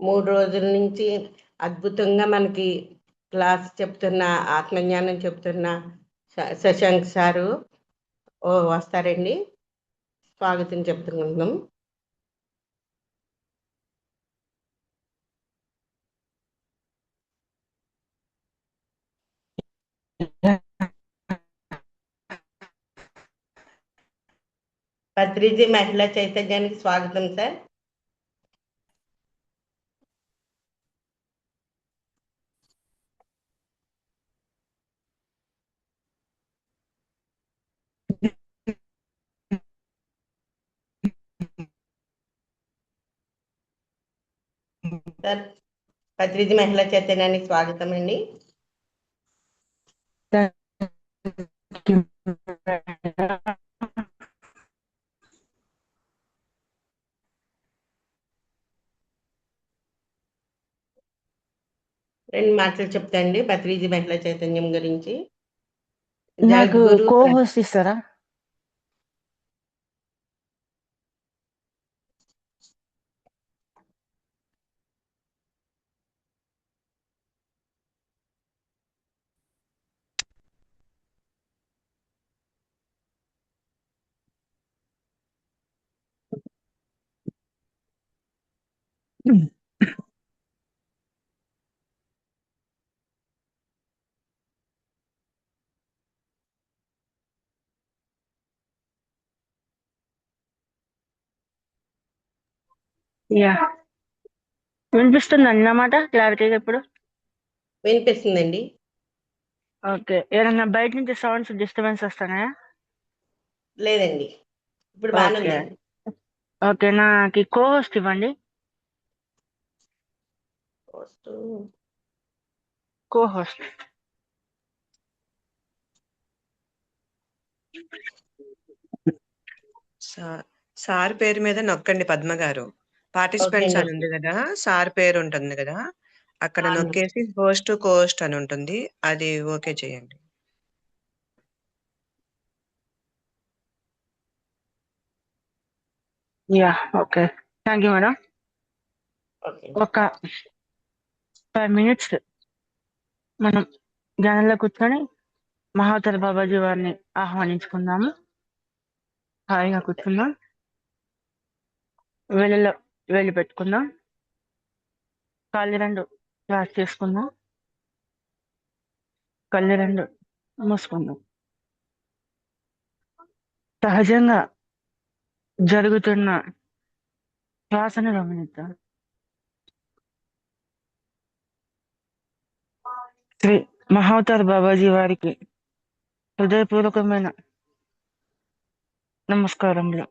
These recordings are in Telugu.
3 రోజుల నుంచి అద్భుతంగా మనకి క్లాస్ చెప్తున్న, ఆత్మజ్ఞానం చెప్తున్న శశాంక్ సారు వస్తారండి. స్వాగతం చెప్తున్నాం. పత్రిజీ మహిళా చైతన్యానికి స్వాగతం సార్. సార్ పత్రిజీ మహిళా చైతన్యానికి స్వాగతం అండి. రెండు మాటలు చెప్తాండి పత్రిజీ మహిళా చైతన్యం గురించి. నాకు జగద్గురు కో-హోస్ట్ ఇస్తారా? యా, వినిపిస్తుందండి నా మాట క్లారిటీగా ఇప్పుడు? వినిపిస్తుందండి. ఓకే, ఏదన్నా బయట నుంచి సౌండ్స్ డిస్టర్బెన్స్ వస్తున్నాయా? లేదండి, ఇప్పుడు బాగానే ఓకే ఉందండి. ఓకే, నాకు కో-హోస్ట్ ఇవ్వండి. కో-హోస్ట్ సార్ పేరు మీద నొక్కండి పద్మ గారు. పార్టిసిపెంట్స్ అని ఉంది కదా, సార్ పేరు ఉంటుంది కదా, అక్కడ నొక్కేసి హోస్ట్ కోస్ట్ అని ఉంటుంది, అది ఓకే చేయండి. Yeah, okay, thank you madam. ఒక 5 minutes మనం ధ్యానంలో కూర్చొని మహావతార్ బాబాజీ వారిని ఆహ్వానించుకుందాము. హాయిగా కూర్చుందాం, వేళ్ళలో వేళ్ళు పెట్టుకుందాం, కాళ్ళు రెండు క్రాస్ చేసుకుందాం, కళ్ళు రెండు మూసుకుందాం. సహజంగా జరుగుతున్న శ్వాసను గమనిద్దాం. శ్రీ మహావతార్ బాబాజీ వారికి హృదయపూర్వకమైన నమస్కారములు.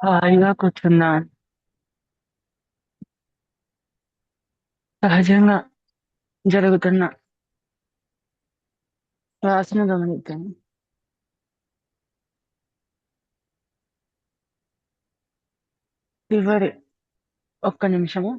హాయిగా కూర్చున్నాను. సహజంగా జరుగుతున్న శ్వాసను గమనిద్దాం. చివరి 1 నిమిషము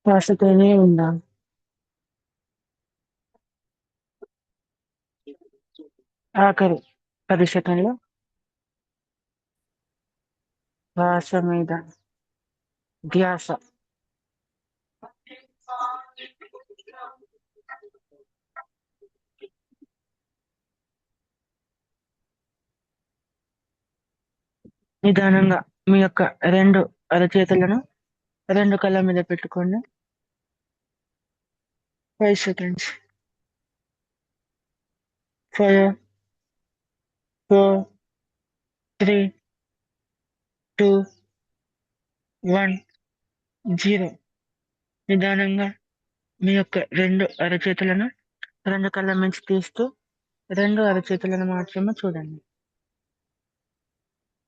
శ్వాసతోనే ఉందాం. ఆఖరి 10 సెకండ్లు శ్వాస మీద ధ్యాస. నిదానంగా మీ యొక్క 2 అరచేతులను 2 కళ్ళ మీద పెట్టుకోండి. 5 సెకండ్స్. 5, 4, 3, 2, 1, 0. నిదానంగా మీ యొక్క 2 అరచేతులను 2 కళ్ళ నుంచి తీస్తూ 2 అరచేతులను మాత్రమే చూడండి.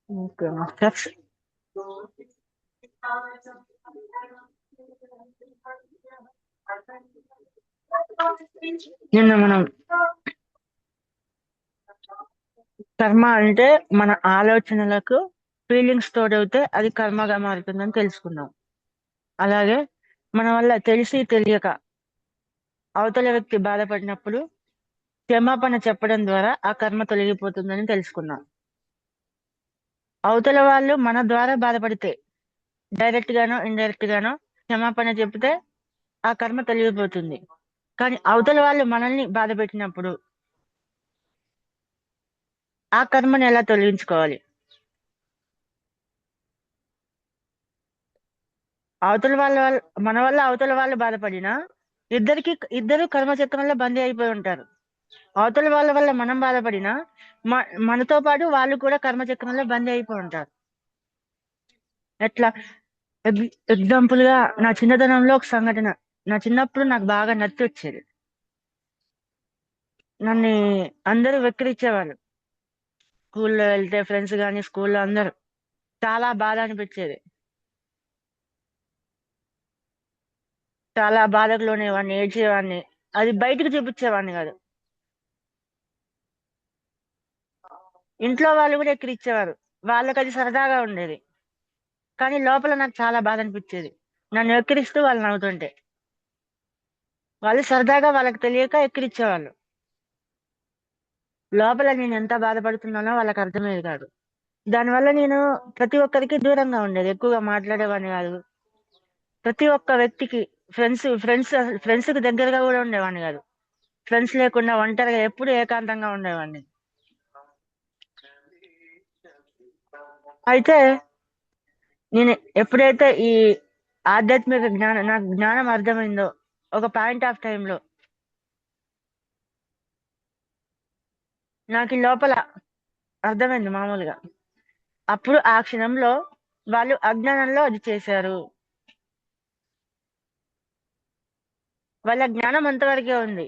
Okay masters. నిన్న మనం కర్మ అంటే మన ఆలోచనలకు ఫీలింగ్స్ తోడవుతే అది కర్మగా మారుతుందని తెలుసుకున్నాం. అలాగే మన వల్ల తెలిసి తెలియక అవతల వ్యక్తి బాధపడినప్పుడు క్షమాపణ చెప్పడం ద్వారా ఆ కర్మ తొలగిపోతుందని తెలుసుకున్నాం. అవతల వాళ్ళు మన ద్వారా బాధపడితే డైరెక్ట్ గానో ఇండైరెక్ట్ గానో క్షమాపణ చెప్తే ఆ కర్మ తొలగిపోతుంది. కానీ అవతల వాళ్ళు మనల్ని బాధ పెట్టినప్పుడు ఆ కర్మని ఎలా తొలగించుకోవాలి? అవతల మన వల్ల అవతల వాళ్ళు బాధపడినా ఇద్దరు కర్మచక్రంలో బందీ అయిపోయి ఉంటారు. అవతల వాళ్ళ వల్ల మనం బాధపడినా మనతో పాటు వాళ్ళు కూడా కర్మచక్రంలో బందీ అయిపోయి ఉంటారు. ఎట్లా? ఎగ్జాంపుల్ గా నా చిన్నతనంలో ఒక సంఘటన. నా చిన్నప్పుడు నాకు బాగా నత్తి వచ్చేది. నన్ను అందరూ వెక్కిరించేవాళ్ళు. స్కూల్లో వెళ్తే ఫ్రెండ్స్ కానీ స్కూల్లో అందరూ. చాలా బాధ అనిపించేది. చాలా బాధకు లోనేవాడిని, ఏడ్చేవాడిని. అది బయటకు చూపించేవాడిని కాదు. ఇంట్లో వాళ్ళు కూడా ఎక్కిరిచ్చేవారు. వాళ్ళకి అది సరదాగా ఉండేది. కానీ లోపల నాకు చాలా బాధ అనిపించేది. నన్ను ఎక్కిరిస్తూ వాళ్ళు నవ్వుతుంటే. వాళ్ళు సరదాగా వాళ్ళకి తెలియక ఎక్కిరిచ్చేవాళ్ళు. లోపల నేను ఎంత బాధపడుతున్నానో వాళ్ళకి అర్థమయ్యేది కాదు. దానివల్ల నేను ప్రతి ఒక్కరికి దూరంగా ఉండేది. ఎక్కువగా మాట్లాడేవాడిని కాదు. ప్రతి ఒక్క వ్యక్తికి ఫ్రెండ్స్ కి దగ్గరగా కూడా ఉండేవాడిని కాదు. ఫ్రెండ్స్ లేకుండా ఒంటరిగా ఎప్పుడు ఏకాంతంగా ఉండేవాడిని. అయితే నేను ఎప్పుడైతే ఈ ఆధ్యాత్మిక నాకు జ్ఞానం అర్థమైందో ఒక పాయింట్ ఆఫ్ టైంలో నాకు ఈ లోపల అర్థమైంది మామూలుగా. అప్పుడు ఆ క్షణంలో వాళ్ళు అజ్ఞానంలో అది చేశారు. వాళ్ళ జ్ఞానం అంతవరకే ఉంది.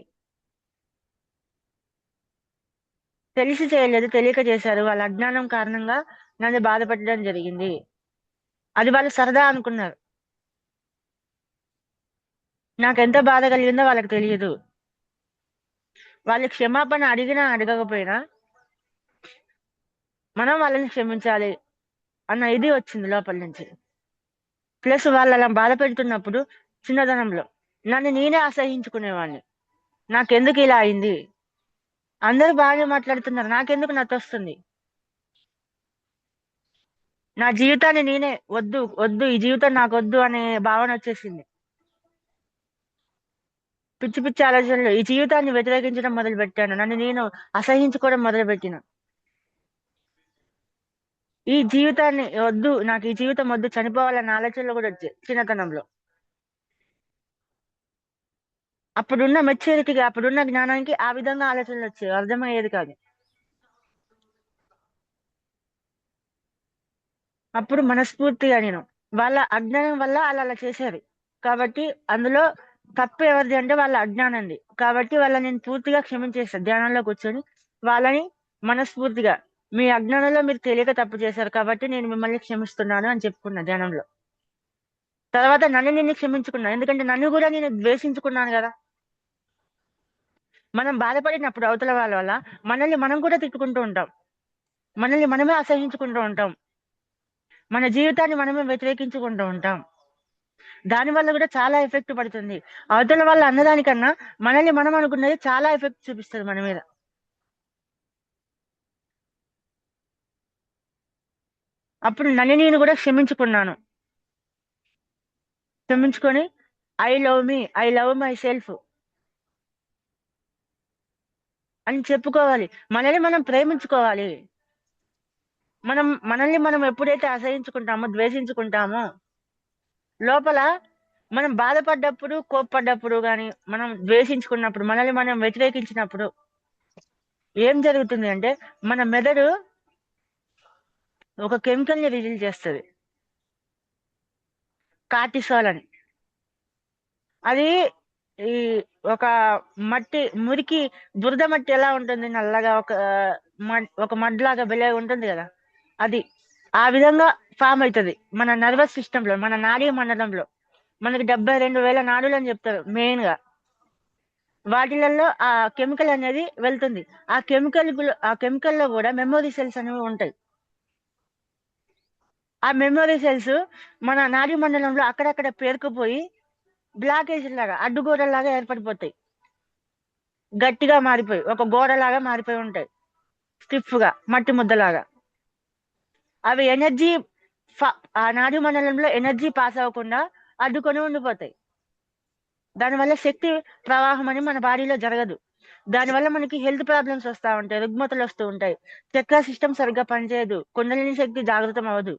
తెలిసి చేయలేదు, తెలియక చేశారు. వాళ్ళ అజ్ఞానం కారణంగా నన్ను బాధపెట్టడం జరిగింది. అది వాళ్ళు సరదా అనుకున్నారు. నాకెంత బాధ కలిగిందో వాళ్ళకి తెలియదు. వాళ్ళు క్షమాపణ అడిగినా అడగకపోయినా మనం వాళ్ళని క్షమించాలి అన్న ఇది వచ్చింది లోపల నుంచి. ప్లస్ వాళ్ళు అలా బాధ పెడుతున్నప్పుడు చిన్నతనంలో నన్ను నేనే అసహించుకునేవాడిని. నాకెందుకు ఇలా అయింది? అందరూ బాగానే మాట్లాడుతున్నారు, నాకెందుకు నచ్చొస్తుంది? నా జీవితాన్ని నేనే వద్దు ఈ జీవితం నాకు వద్దు అనే భావన వచ్చేసింది. పిచ్చి పిచ్చి ఆలోచనలు. ఈ జీవితాన్ని వ్యతిరేకించడం మొదలు పెట్టాను. నన్ను నేను అసహించుకోవడం మొదలు పెట్టిన. ఈ జీవితాన్ని వద్దు, నాకు ఈ జీవితం వద్దు, చనిపోవాలన్న ఆలోచనలు కూడా వచ్చాయి చిన్నతనంలో. అప్పుడున్న మెచ్యూరిటీకి, అప్పుడున్న జ్ఞానానికి ఆ విధంగా ఆలోచనలు వచ్చాయి. అర్థమయ్యేది కాదు. అప్పుడు మనస్ఫూర్తిగా నేను వాళ్ళ అజ్ఞానం వల్ల అలా చేశారు కాబట్టి అందులో తప్పు ఎవరిది అంటే వాళ్ళ అజ్ఞానంది. కాబట్టి వాళ్ళని నేను పూర్తిగా క్షమించేస్తాను. ధ్యానంలో కూర్చొని వాళ్ళని మనస్ఫూర్తిగా, మీ అజ్ఞానంలో మీరు తెలియక తప్పు చేశారు కాబట్టి నేను మిమ్మల్ని క్షమిస్తున్నాను అని చెప్పుకున్నా ధ్యానంలో. తర్వాత నన్ను నేను క్షమించుకున్నా. ఎందుకంటే నన్ను కూడా నేను ద్వేషించుకున్నాను కదా. మనం బాధపడినప్పుడు అవతల వాళ్ళ వల్ల మనల్ని మనం కూడా తిట్టుకుంటూ ఉంటాం. మనల్ని మనమే అసహించుకుంటూ ఉంటాం. మన జీవితాన్ని మనమే వ్యతిరేకించుకుంటూ ఉంటాం. దానివల్ల కూడా చాలా ఎఫెక్ట్ పడుతుంది. అవతల వాళ్ళు అన్నదానికన్నా మనల్ని మనం అనుకున్నది చాలా ఎఫెక్ట్ చూపిస్తుంది మన మీద. అప్పుడు నన్ను నేను కూడా క్షమించుకున్నాను. క్షమించుకొని I love me, I love myself అని చెప్పుకోవాలి. మనల్ని మనం ప్రేమించుకోవాలి. మనల్ని మనం ఎప్పుడైతే అసహించుకుంటామో, ద్వేషించుకుంటామో, లోపల మనం బాధపడ్డప్పుడు, కోప్పడ్డప్పుడు గాని, మనం ద్వేషించుకున్నప్పుడు, మనల్ని మనం వ్యతిరేకించినప్పుడు ఏం జరుగుతుంది అంటే మన మెదడు ఒక కెమికల్ ని రిలీజ్ చేస్తుంది, కార్టిసాల్ అని. అది ఈ ఒక మట్టి, మురికి బురద మట్టి ఎలా ఉంటుంది, నల్లగా ఒక మడ్లాగా బెలే ఉంటుంది కదా, అది ఆ విధంగా ఫామ్ అవుతుంది మన నర్వస్ సిస్టమ్ లో, మన నాడీ మండలంలో. మనకి 72,000 నాడులు అని చెప్తారు మెయిన్ గా. వాటిలలో ఆ కెమికల్ అనేది వెళ్తుంది. ఆ కెమికల్ లో కూడా మెమొరీ సెల్స్ అనేవి ఉంటాయి. ఆ మెమొరీ సెల్స్ మన నాడీ మండలంలో అక్కడక్కడ పేరుకుపోయి బ్లాకేజ్ లాగా, అడ్డుగోడలాగా ఏర్పడిపోతాయి. గట్టిగా మారిపోయి ఒక గోడలాగా మారిపోయి ఉంటాయి, స్టిఫ్ గా, మట్టి ముద్దలాగా. అవి ఎనర్జీ ఆ నాడీ మండలంలో ఎనర్జీ పాస్ అవ్వకుండా అడ్డుకొని ఉండిపోతాయి. దానివల్ల శక్తి ప్రవాహం అని మన బాడీలో జరగదు. దానివల్ల మనకి హెల్త్ ప్రాబ్లమ్స్ వస్తూ ఉంటాయి, రుగ్మతలు వస్తూ ఉంటాయి, చక్ర సిస్టమ్ సరిగ్గా పనిచేయదు, కుండలిని శక్తి జాగృతం అవ్వదు.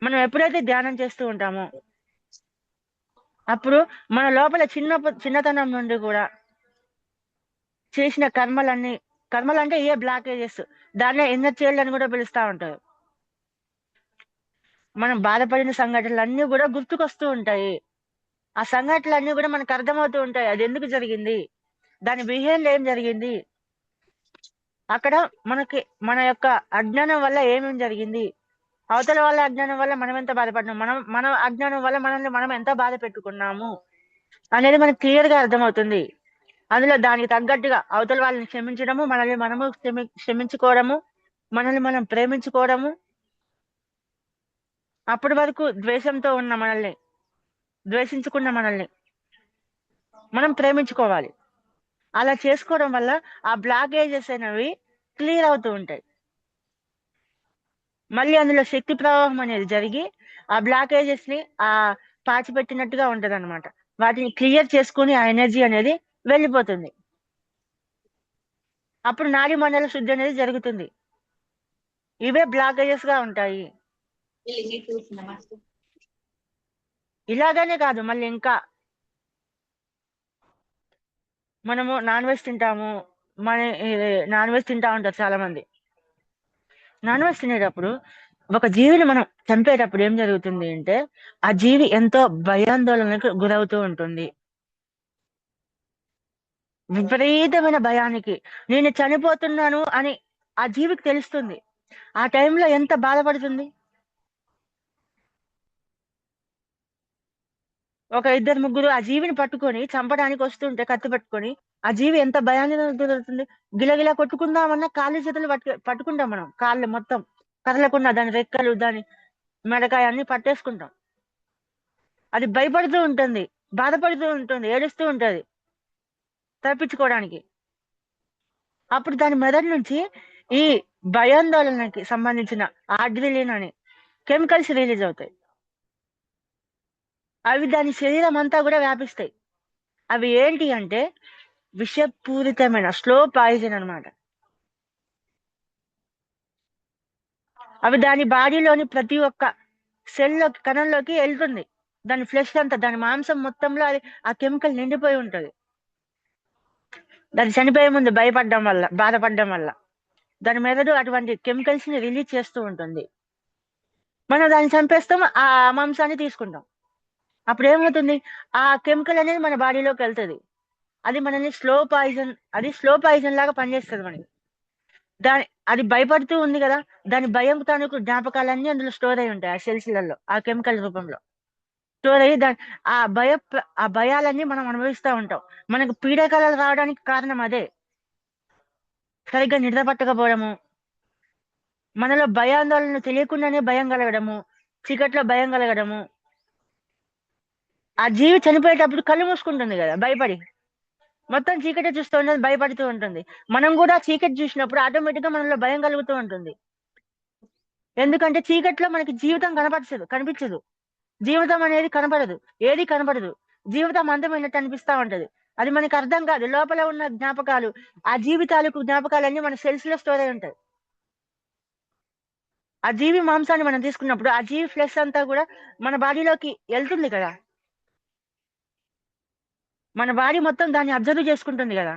మనం ఎప్పుడైతే ధ్యానం చేస్తూ ఉంటామో అప్పుడు మన లోపల చిన్నతనం నుండి కూడా చేసిన కర్మలు అంటే ఏ బ్లాకేజెస్, దాన్నే ఇన్నర్ చైల్డ్ అని కూడా పిలుస్తూ ఉంటారు. మనం బాధపడిన సంఘటనలు అన్నీ కూడా గుర్తుకొస్తూ ఉంటాయి. ఆ సంఘటనలన్నీ కూడా మనకు అర్థమవుతూ ఉంటాయి, అది ఎందుకు జరిగింది, దాని బిహేవియర్ ఏం జరిగింది, అక్కడ మన యొక్క అజ్ఞానం వల్ల ఏమేమి జరిగింది, అవతల వాళ్ళ అజ్ఞానం వల్ల మనం ఎంత బాధపడినాం, మన అజ్ఞానం వల్ల మనల్ని మనం ఎంత బాధ పెట్టుకున్నాము అనేది మనకు క్లియర్ గా అర్థమవుతుంది. అందులో దానికి తగ్గట్టుగా అవతల వాళ్ళని క్షమించడము, మనల్ని మనము క్షమించుకోవడము, మనల్ని మనం ప్రేమించుకోవడము, అప్పటి వరకు ద్వేషంతో ఉన్న మనల్ని, ద్వేషించుకున్న మనల్ని మనం ప్రేమించుకోవాలి. అలా చేసుకోవడం వల్ల ఆ బ్లాకేజెస్ అనేవి క్లియర్ అవుతూ ఉంటాయి. మళ్ళీ అందులో శక్తి ప్రవాహం అనేది జరిగి ఆ బ్లాకేజెస్ ని పాచిపెట్టినట్టుగా ఉంటది అనమాట. వాటిని క్లియర్ చేసుకుని ఆ ఎనర్జీ అనేది వెళ్ళిపోతుంది. అప్పుడు నాడీ మండల శుద్ధి అనేది జరుగుతుంది. ఇవే బ్లాకేజెస్ గా ఉంటాయి. ఇలాగానే కాదు, మళ్ళీ ఇంకా మనము నాన్ వెజ్ తింటాము, నాన్ వెజ్ తింటా ఉంటారు చాలా మంది. నాన్ వెజ్ తినేటప్పుడు ఒక జీవిని మనం చంపేటప్పుడు ఏం జరుగుతుంది అంటే ఆ జీవి ఎంతో భయాందోళనకు గురవుతూ ఉంటుంది. విపరీతమైన భయానికి, నేను చనిపోతున్నాను అని ఆ జీవికి తెలుస్తుంది. ఆ టైంలో ఎంత బాధపడుతుంది. ఒక 2-3 ఆ జీవిని పట్టుకొని చంపడానికి వస్తుంటే కత్తి పట్టుకొని ఆ జీవి ఎంత భయాన్ని గురవుతుంది. గిలగిలా కొట్టుకుందామన్నా కాళ్ళు చేతులు పట్టుకుంటాం మనం, కాళ్ళు మొత్తం కదలకుండా, దాని రెక్కలు, దాని మెడకాయ అన్ని పట్టేసుకుంటాం. అది భయపడుతూ ఉంటుంది, బాధపడుతూ ఉంటుంది, ఏడుస్తూ ఉంటది తప్పించుకోవడానికి. అప్పుడు దాని మెదడు నుంచి ఈ భయాందోళనకి సంబంధించిన ఆడ్రిలిన్ అని కెమికల్స్ రిలీజ్ అవుతాయి. అవి దాని శరీరం అంతా కూడా వ్యాపిస్తాయి. అవి ఏంటి అంటే విషపూరితమైన స్లో పాయిజన్ అన్నమాట. అవి దాని బాడీలోని ప్రతి ఒక్క సెల్లోకి, కణంలోకి వెళ్తుంది. దాని ఫ్లెష్ అంతా, దాని మాంసం మొత్తంలో అది ఆ కెమికల్ నిండిపోయి ఉంటది. దాన్ని చనిపోయే ముందు భయపడడం వల్ల, బాధపడడం వల్ల దాని మెదడు అటువంటి కెమికల్స్ ని రిలీజ్ చేస్తూ ఉంటుంది. మనం దాన్ని చంపేస్తాం, ఆ మాంసాన్ని తీసుకుంటాం. అప్పుడు ఏమవుతుంది, ఆ కెమికల్ అనేది మన బాడీలోకి వెళ్తుంది. అది మనల్ని స్లో పాయిజన్ లాగా పనిచేస్తుంది మనకి. అది భయపడుతూ ఉంది కదా, దాని భయం తాలూకు జ్ఞాపకాలన్నీ అందులో స్టోర్ అయి ఉంటాయి ఆ సెల్స్లలో, ఆ కెమికల్ రూపంలో స్టోర్ అయ్యి ఆ భయాలన్నీ మనం అనుభవిస్తూ ఉంటాం. మనకు పీడకలలు రావడానికి కారణం అదే. సరిగ్గా నిద్ర పట్టకపోవడము, మనలో భయాందోళన తెలియకుండానే భయం కలగడము, చీకట్లో భయం కలగడము. ఆ జీవి చనిపోయేటప్పుడు కళ్ళు మూసుకుంటుంది కదా భయపడి, మొత్తం చీకటి చూస్తూ ఉంటుంది, భయపడుతూ ఉంటుంది. మనం కూడా చీకటి చూసినప్పుడు ఆటోమేటిక్ గా మనలో భయం కలుగుతూ ఉంటుంది. ఎందుకంటే చీకట్లో మనకి జీవితం కనిపించదు. జీవితం అనేది కనపడదు, ఏది కనపడదు. జీవితం అందమైనట్టు అనిపిస్తా ఉంటది. అది మనకి అర్థం కాదు. లోపల ఉన్న జ్ఞాపకాలు, ఆ జీవితాలకు జ్ఞాపకాలన్నీ మన సెల్స్ లో స్టోర్ అయి ఉంటాయి. ఆ జీవి మాంసాన్ని మనం తీసుకున్నప్పుడు ఆ జీవి ఫ్లెష్ అంతా కూడా మన బాడీలోకి వెళ్తుంది కదా. మన బాడీ మొత్తం దాన్ని అబ్జర్వ్ చేసుకుంటుంది కదా,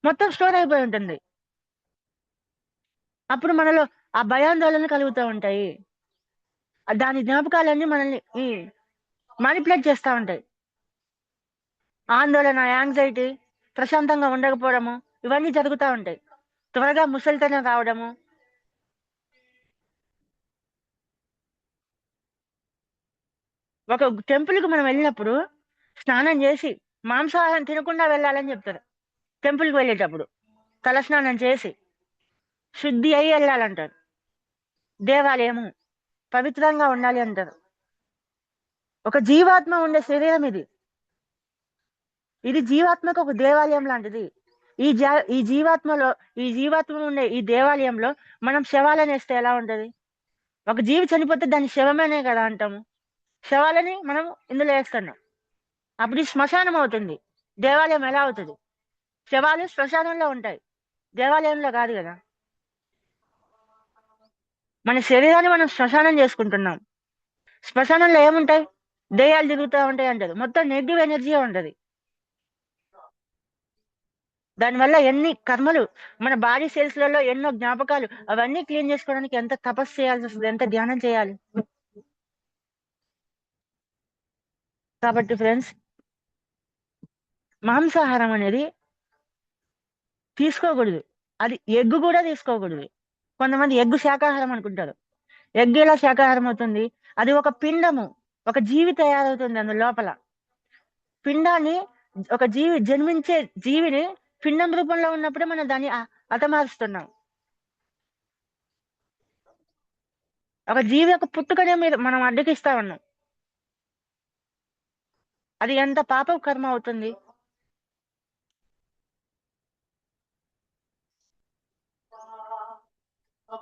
మొత్తం స్టోర్ అయిపోయి ఉంటుంది. అప్పుడు మనలో ఆ భయాందోళన కలుగుతూ ఉంటాయి. దాని జ్ఞాపకాలన్నీ మనల్ని మానిపులేట్ చేస్తూ ఉంటాయి. ఆందోళన, యాంగ్జైటీ, ప్రశాంతంగా ఉండకపోవడము, ఇవన్నీ జరుగుతూ ఉంటాయి. త్వరగా ముసలితనం రావడము. ఒక టెంపుల్కి మనం వెళ్ళినప్పుడు స్నానం చేసి మాంసాహారం తినకుండా వెళ్ళాలని చెప్తారు. టెంపుల్కి వెళ్ళేటప్పుడు తలస్నానం చేసి శుద్ధి అయి వెళ్ళాలంటారు. దేవాలయము పవిత్రంగా ఉండాలి అంటారు. ఒక జీవాత్మ ఉండే శరీరం ఇది జీవాత్మకు ఒక దేవాలయం లాంటిది. ఈ జీవాత్మ ఉండే ఈ దేవాలయంలో మనం శవాలను వేస్తే ఎలా ఉంటది? ఒక జీవి చనిపోతే దాన్ని శవమేనే కదా అంటాము. శవాలని మనం ఇందులో వేస్తున్నాం. అప్పుడు ఇది శ్మశానం అవుతుంది. దేవాలయం ఎలా అవుతుంది? శవాలు శ్మశానంలో ఉంటాయి, దేవాలయంలో కాదు కదా. మన శరీరాన్ని మనం శ్మశానం చేసుకుంటున్నాం. శ్మశానంలో ఏముంటాయి? దెయ్యాలు తిరుగుతూ ఉంటాయి అంటారు. మొత్తం నెగిటివ్ ఎనర్జీ ఉంటది. దానివల్ల ఎన్ని కర్మలు, మన బాడీ సెల్స్ లలో ఎన్నో జ్ఞాపకాలు, అవన్నీ క్లీన్ చేసుకోవడానికి ఎంత తపస్సు చేయాల్సి వస్తుంది, ఎంత ధ్యానం చేయాలి. కాబట్టి ఫ్రెండ్స్, మాంసాహారం అనేది తీసుకోకూడదు. అది ఎగ్గు కూడా తీసుకోకూడదు. కొంతమంది ఎగ్గు శాకాహారం అనుకుంటారు. ఎగ్గు ఎలా శాకాహారం అవుతుంది? అది ఒక పిండము, ఒక జీవి తయారవుతుంది. అందు లోపల పిండాన్ని, ఒక జన్మించే జీవిని పిండం రూపంలో ఉన్నప్పుడే మనం దాన్ని హతమారుస్తున్నాం. ఒక జీవి యొక్క పుట్టుకనే మనం అడ్డకిస్తా ఉన్నాం. అది ఎంత పాప కర్మ అవుతుంది.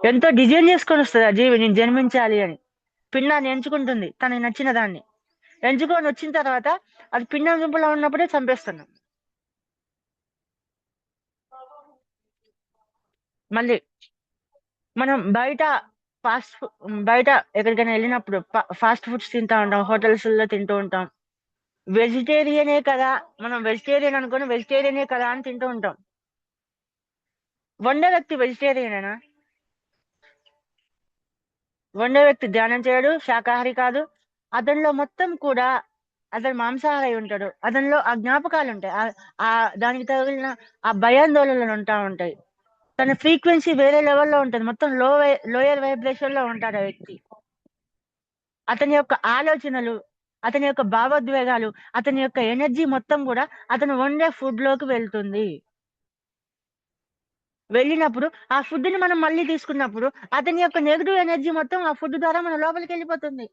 ఎంతో డిజైన్ చేసుకొని వస్తుంది ఆ జీవి, నేను జన్మించాలి అని. పిండాన్ని ఎంచుకుంటుంది, తనకి నచ్చిన దాన్ని ఎంచుకొని వచ్చిన తర్వాత అది పిండం రూపంలో ఉన్నప్పుడే చంపేస్తున్నాం. మళ్ళీ మనం బయట ఎక్కడికైనా వెళ్ళినప్పుడు ఫాస్ట్ ఫుడ్స్ తింటా ఉంటాం, హోటల్స్ లో తింటూ ఉంటాం. వెజిటేరియనే కదా, మనం వెజిటేరియన్ అనుకుని వెజిటేరియనే కదా అని తింటూ ఉంటాం. వండే వ్యక్తి వెజిటేరియనేనా? వండే వ్యక్తి ధ్యానం చేయడు, శాకాహారి కాదు. అతనిలో మొత్తం కూడా అతను మాంసాహారి ఉంటాడు. అతనిలో ఆ జ్ఞాపకాలు ఉంటాయి, ఆ దానికి తగిలిన ఆ భయాందోళనలు ఉంటా ఉంటాయి. తన ఫ్రీక్వెన్సీ వేరే లెవెల్లో ఉంటుంది. మొత్తం లోయర్ వైబ్రేషన్ లో ఉంటాడు ఆ వ్యక్తి. అతని యొక్క ఆలోచనలు, అతని యొక్క భావోద్వేగాలు, అతని యొక్క ఎనర్జీ మొత్తం కూడా అతను వండే ఫుడ్ లోకి వెళ్తుంది. వెళ్ళినప్పుడు ఆ ఫుడ్ ని మనం మళ్ళీ తీసుకున్నప్పుడు అతని యొక్క నెగిటివ్ ఎనర్జీ మొత్తం ఆ ఫుడ్ ద్వారా మన లోపలికి వెళ్ళిపోతుంది.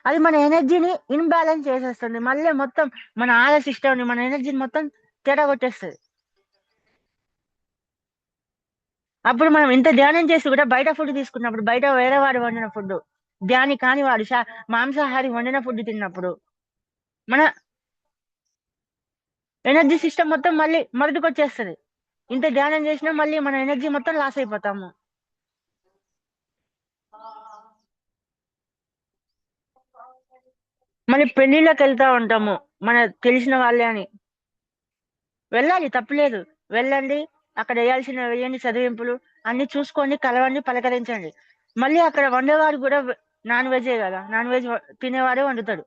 అది మన ఎనర్జీని ఇన్బ్యాలెన్స్ చేసేస్తుంది. మళ్ళీ మొత్తం మన ఆహార సిస్టమ్ ని, మన ఎనర్జీని మొత్తం తేడా కొట్టేస్తుంది. అప్పుడు మనం ఇంత ధ్యానం చేసి కూడా బయట ఫుడ్ తీసుకున్నప్పుడు, బయట వేరే వాడు వండిన ఫుడ్, ధ్యాని కాని వాడు మాంసాహారి వండిన ఫుడ్ తిన్నప్పుడు మన ఎనర్జీ సిస్టమ్ మొత్తం మళ్ళీ మరుగుకొచ్చేస్తుంది. ఇంత ధ్యానం చేసినా మళ్ళీ మన ఎనర్జీ మొత్తం లాస్ అయిపోతాము. మళ్ళీ పెళ్లిళ్ళకి వెళ్తా ఉంటాము, మన తెలిసిన వాళ్ళే అని. వెళ్ళాలి, తప్పులేదు, వెళ్ళండి. అక్కడ వేయాల్సిన వేయండి, చదివింపులు అన్ని చూసుకోండి, కలవండి, పలకరించండి. మళ్ళీ అక్కడ వండేవాడు కూడా నాన్ వెజే కదా, నాన్ వెజ్ తినేవాడే వండుతాడు.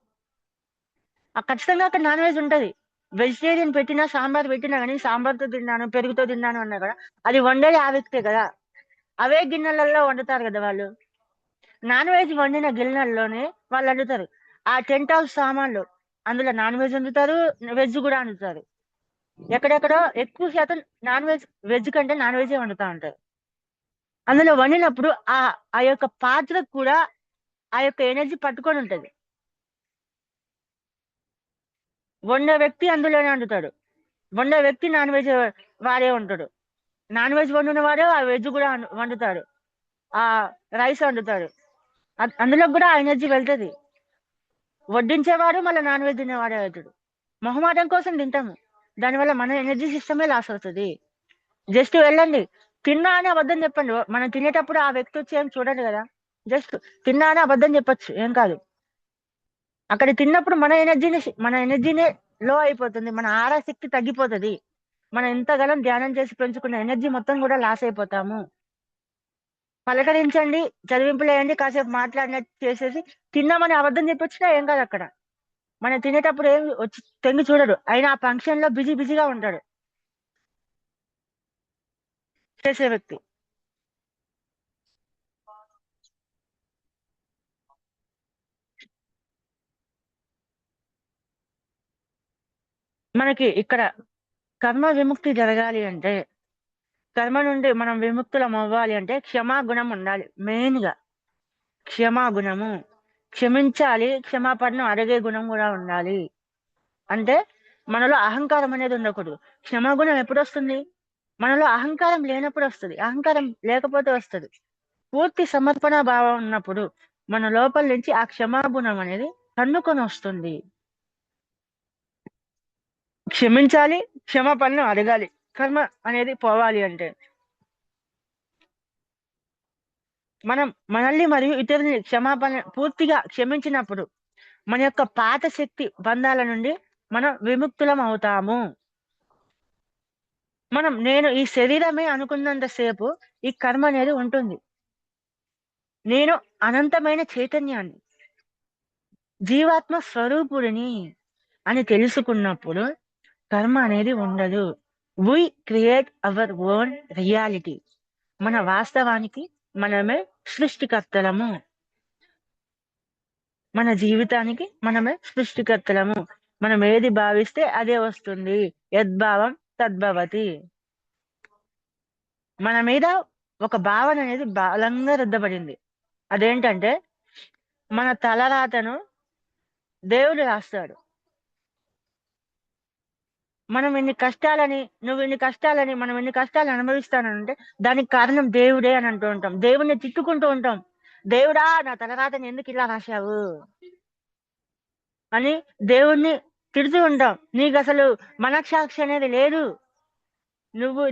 ఖచ్చితంగా అక్కడ నాన్ వెజ్ ఉంటది. వెజిటేరియన్ పెట్టినా, సాంబార్ పెట్టినా కానీ సాంబార్తో తిన్నాను, పెరుగుతో తిన్నాను అన్నా కూడా అది వండేది ఆ వ్యక్తే కదా. అవే గిన్నెలలో వండుతారు కదా వాళ్ళు. నాన్ వెజ్ వండిన గిన్నెల్లోనే వాళ్ళు వండుతారు. ఆ 10 హౌస్ సామాన్లు, అందులో నాన్ వెజ్ వండుతారు, వెజ్ కూడా వండుతారు. ఎక్కడెక్కడో ఎక్కువ శాతం వెజ్ కంటే నాన్ వెజ్ వండుతా ఉంటారు. అందులో వండినప్పుడు ఆ యొక్క పాత్రకు కూడా ఆ యొక్క ఎనర్జీ పట్టుకొని ఉంటది. వండే వ్యక్తి అందులోనే వండుతాడు. వండే వ్యక్తి నాన్ వెజ్ వాడే ఉంటాడు. నాన్ వెజ్ వండిన వాడే ఆ వెజ్ కూడా వండుతాడు. ఆ రైస్ వండుతాడు, అందులో కూడా ఆ ఎనర్జీ వెళ్తుంది. వడ్డించేవాడు మళ్ళీ నాన్ వెజ్ తినేవాడే అవుతాడు. మొహమాటం కోసం తింటాము, దానివల్ల మన ఎనర్జీ సిస్టమే లాస్ అవుతుంది. జస్ట్ వెళ్ళండి, తిన్నా అని అబద్ధం చెప్పండి. మనం తినేటప్పుడు ఆ వ్యక్తి వచ్చి ఏం చూడండి కదా, జస్ట్ తిన్నా అని అబద్ధం చెప్పొచ్చు, ఏం కాదు. అక్కడ తిన్నప్పుడు మన ఎనర్జీనే లో అయిపోతుంది, మన ఆరాశక్తి తగ్గిపోతుంది. మనం ఎంతగానో ధ్యానం చేసి పెంచుకున్న ఎనర్జీ మొత్తం కూడా లాస్ అయిపోతాము. పలకరించండి, చదివింపులేయండి, కాసేపు మాట్లాడినట్టు చేసేసి తిన్నామని అబద్ధం చెప్పొచ్చినా ఏం కాదు. అక్కడ మనం తినేటప్పుడు ఏం వచ్చి తెంగి చూడడు, అయినా ఆ ఫంక్షన్ లో బిజీగా ఉంటాడు చేసే వ్యక్తి. మనకి ఇక్కడ కర్మ విముక్తి జరగాలి అంటే, కర్మ నుండి మనం విముక్తులం అవ్వాలి అంటే క్షమాగుణం ఉండాలి. మెయిన్ గా క్షమాగుణము, క్షమించాలి, క్షమాపణను అడిగే గుణం కూడా ఉండాలి. అంటే మనలో అహంకారం అనేది ఉండకూడదు. క్షమాగుణం ఎప్పుడు వస్తుంది? మనలో అహంకారం లేనప్పుడు వస్తుంది, అహంకారం లేకపోతే వస్తుంది. పూర్తి సమర్పణ భావం ఉన్నప్పుడు మన లోపల నుంచి ఆ క్షమాగుణం అనేది తన్నుకొని వస్తుంది. క్షమించాలి, క్షమాపణను అడగాలి కర్మ అనేది పోవాలి అంటే. మనం మనల్ని మరియు ఇతరుల్ని క్షమాపణ పూర్తిగా క్షమించినప్పుడు మన యొక్క పాత శక్తి బంధాల నుండి మనం విముక్తులం అవుతాము. నేను ఈ శరీరమే అనుకున్నంతసేపు ఈ కర్మ అనేది ఉంటుంది. నేను అనంతమైన చైతన్యాన్ని, జీవాత్మ స్వరూపుడిని అని తెలుసుకున్నప్పుడు కర్మ అనేది ఉండదు. We create our own reality. మన వాస్తవానికి మనమే సృష్టికర్తలము, మన జీవితానికి మనమే సృష్టికర్తలము. మనం ఏది భావిస్తే అదే వస్తుంది. యద్భావం తద్భవతి. మన మీద ఒక భావన అనేది బలంగా రుద్దబడింది. అదేంటంటే మన తలరాతను దేవుడు రాస్తాడు. మనం ఇన్ని కష్టాలని మనం ఇన్ని కష్టాలు అనుభవిస్తానంటే దానికి కారణం దేవుడే అని అంటూ ఉంటాం. దేవుణ్ణి తిట్టుకుంటూ ఉంటాం, దేవుడా నా తలరాతని ఎందుకు ఇలా రాశావు అని దేవుణ్ణి తిడుతూ ఉంటాం. నీకు అసలు మనస్సాక్షి అనేది లేదు,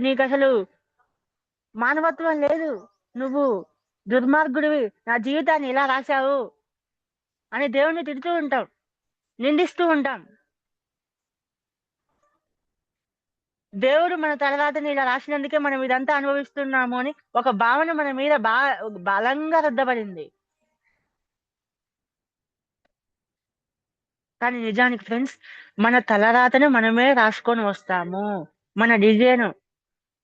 నీకు అసలు మానవత్వం లేదు, నువ్వు దుర్మార్గుడివి, నా జీవితాన్ని ఇలా రాశావు అని దేవుణ్ణి తిడుతూ ఉంటాం, నిందిస్తూ ఉంటాం. దేవుడు మన తలరాతని ఇలా రాసినందుకే మనం ఇదంతా అనుభవిస్తున్నాము అని ఒక భావన మన మీద బలంగా రుద్దబడింది. కానీ నిజానికి ఫ్రెండ్స్, మన తలరాతను మనమే రాసుకొని వస్తాము. మన డిజైన్,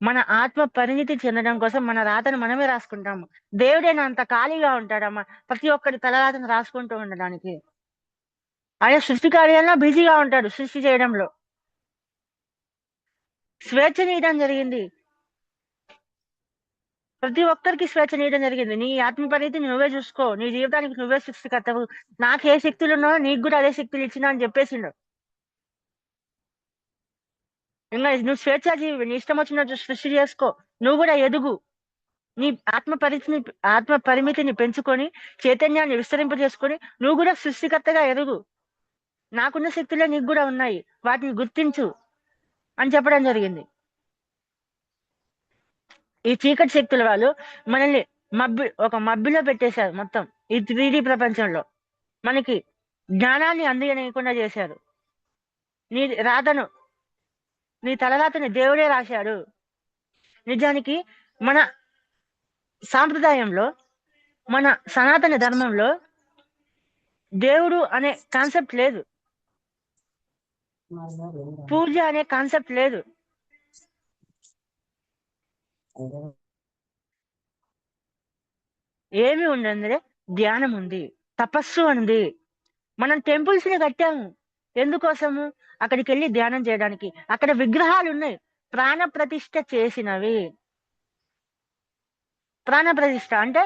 మన ఆత్మ పరిణితి చెందడం కోసం మన రాతను మనమే రాసుకుంటాము. దేవుడైనా అంత ఖాళీగా ఉంటాడమ్మా ప్రతి ఒక్కరి తలరాతను రాసుకుంటూ ఉండడానికి? ఆయన సృష్టి కార్యాల్లో బిజీగా ఉంటాడు. సృష్టి చేయడంలో స్వేచ్ఛ నీయడం జరిగింది, ప్రతి ఒక్కరికి స్వేచ్ఛ నీయడం జరిగింది. నీ ఆత్మ పరిణితి నువ్వే చూసుకో, నీ జీవితానికి నువ్వే సృష్టికర్తవు, నాకు ఏ శక్తులు ఉన్నాయో నీకు కూడా అదే శక్తులు ఇచ్చినా అని చెప్పేసిండు. ఇంకా నువ్వు స్వేచ్ఛ జీవి, నీ ఇష్టం వచ్చినట్టు సృష్టి చేసుకో, నువ్వు కూడా ఎదుగు, నీ ఆత్మ పరిమితిని పెంచుకొని చైతన్యాన్ని విస్తరింపజేసుకొని నువ్వు కూడా సృష్టికర్తగా ఎదుగు. నాకున్న శక్తులే నీకు కూడా ఉన్నాయి, వాటిని గుర్తించు అని చెప్పడం జరిగింది. ఈ చీకటి శక్తుల వాళ్ళు మనల్ని ఒక మబ్బిలో పెట్టేశారు. మొత్తం ఈ 3D ప్రపంచంలో మనకి జ్ఞానాన్ని అందజేయకుండా చేశారు. నీ తలరాతని దేవుడే రాశాడు. నిజానికి మన సాంప్రదాయంలో, మన సనాతన ధర్మంలో దేవుడు అనే కాన్సెప్ట్ లేదు, పూజ అనే కాన్సెప్ట్ లేదు. ఏమి ఉండదు, ధ్యానం ఉంది, తపస్సు ఉంది. మనం టెంపుల్స్ ని కట్టాము ఎందుకోసము? అక్కడికి వెళ్ళి ధ్యానం చేయడానికి. అక్కడ విగ్రహాలు ఉన్నాయి, ప్రాణ ప్రతిష్ఠ చేసినవి. ప్రాణ ప్రతిష్ఠ అంటే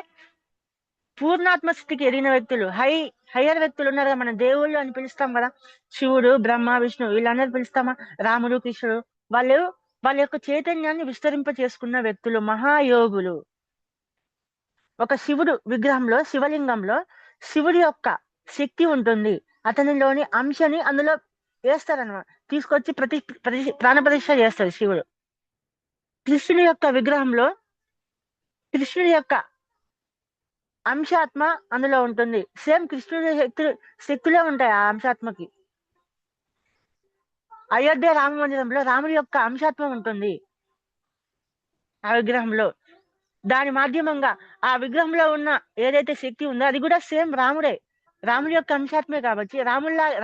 పూర్ణాత్మ స్థితికి ఎదిగిన వ్యక్తులు, హయ్యర్ వ్యక్తులు ఉన్నారు కదా, మన దేవుళ్ళు అని పిలుస్తాం కదా, శివుడు, బ్రహ్మ, విష్ణు, వీళ్ళందరూ పిలుస్తామా, రాముడు, కృష్ణుడు. వాళ్ళ యొక్క చైతన్యాన్ని విస్తరింప చేసుకున్న వ్యక్తులు, మహాయోగులు. ఒక శివుడు విగ్రహంలో, శివలింగంలో శివుడి యొక్క శక్తి ఉంటుంది. అతనిలోని అంశని అందులో వేస్తారనమాట. తీసుకొచ్చి ప్రాణప్రతిష్ఠ చేస్తాడు శివుడు. కృష్ణుడి యొక్క విగ్రహంలో కృష్ణుడి యొక్క అంశాత్మ అందులో ఉంటుంది. సేమ్ కృష్ణుడి శక్తులే ఉంటాయి ఆ అంశాత్మకి. అయోధ్య రామ మందిరంలో రాముడి యొక్క అంశాత్మ ఉంటుంది ఆ విగ్రహంలో. దాని మాధ్యమంగా ఆ విగ్రహంలో ఉన్న ఏదైతే శక్తి ఉందో అది కూడా సేమ్ రాముడే, రాముడి యొక్క అంశాత్మే. కాబట్టి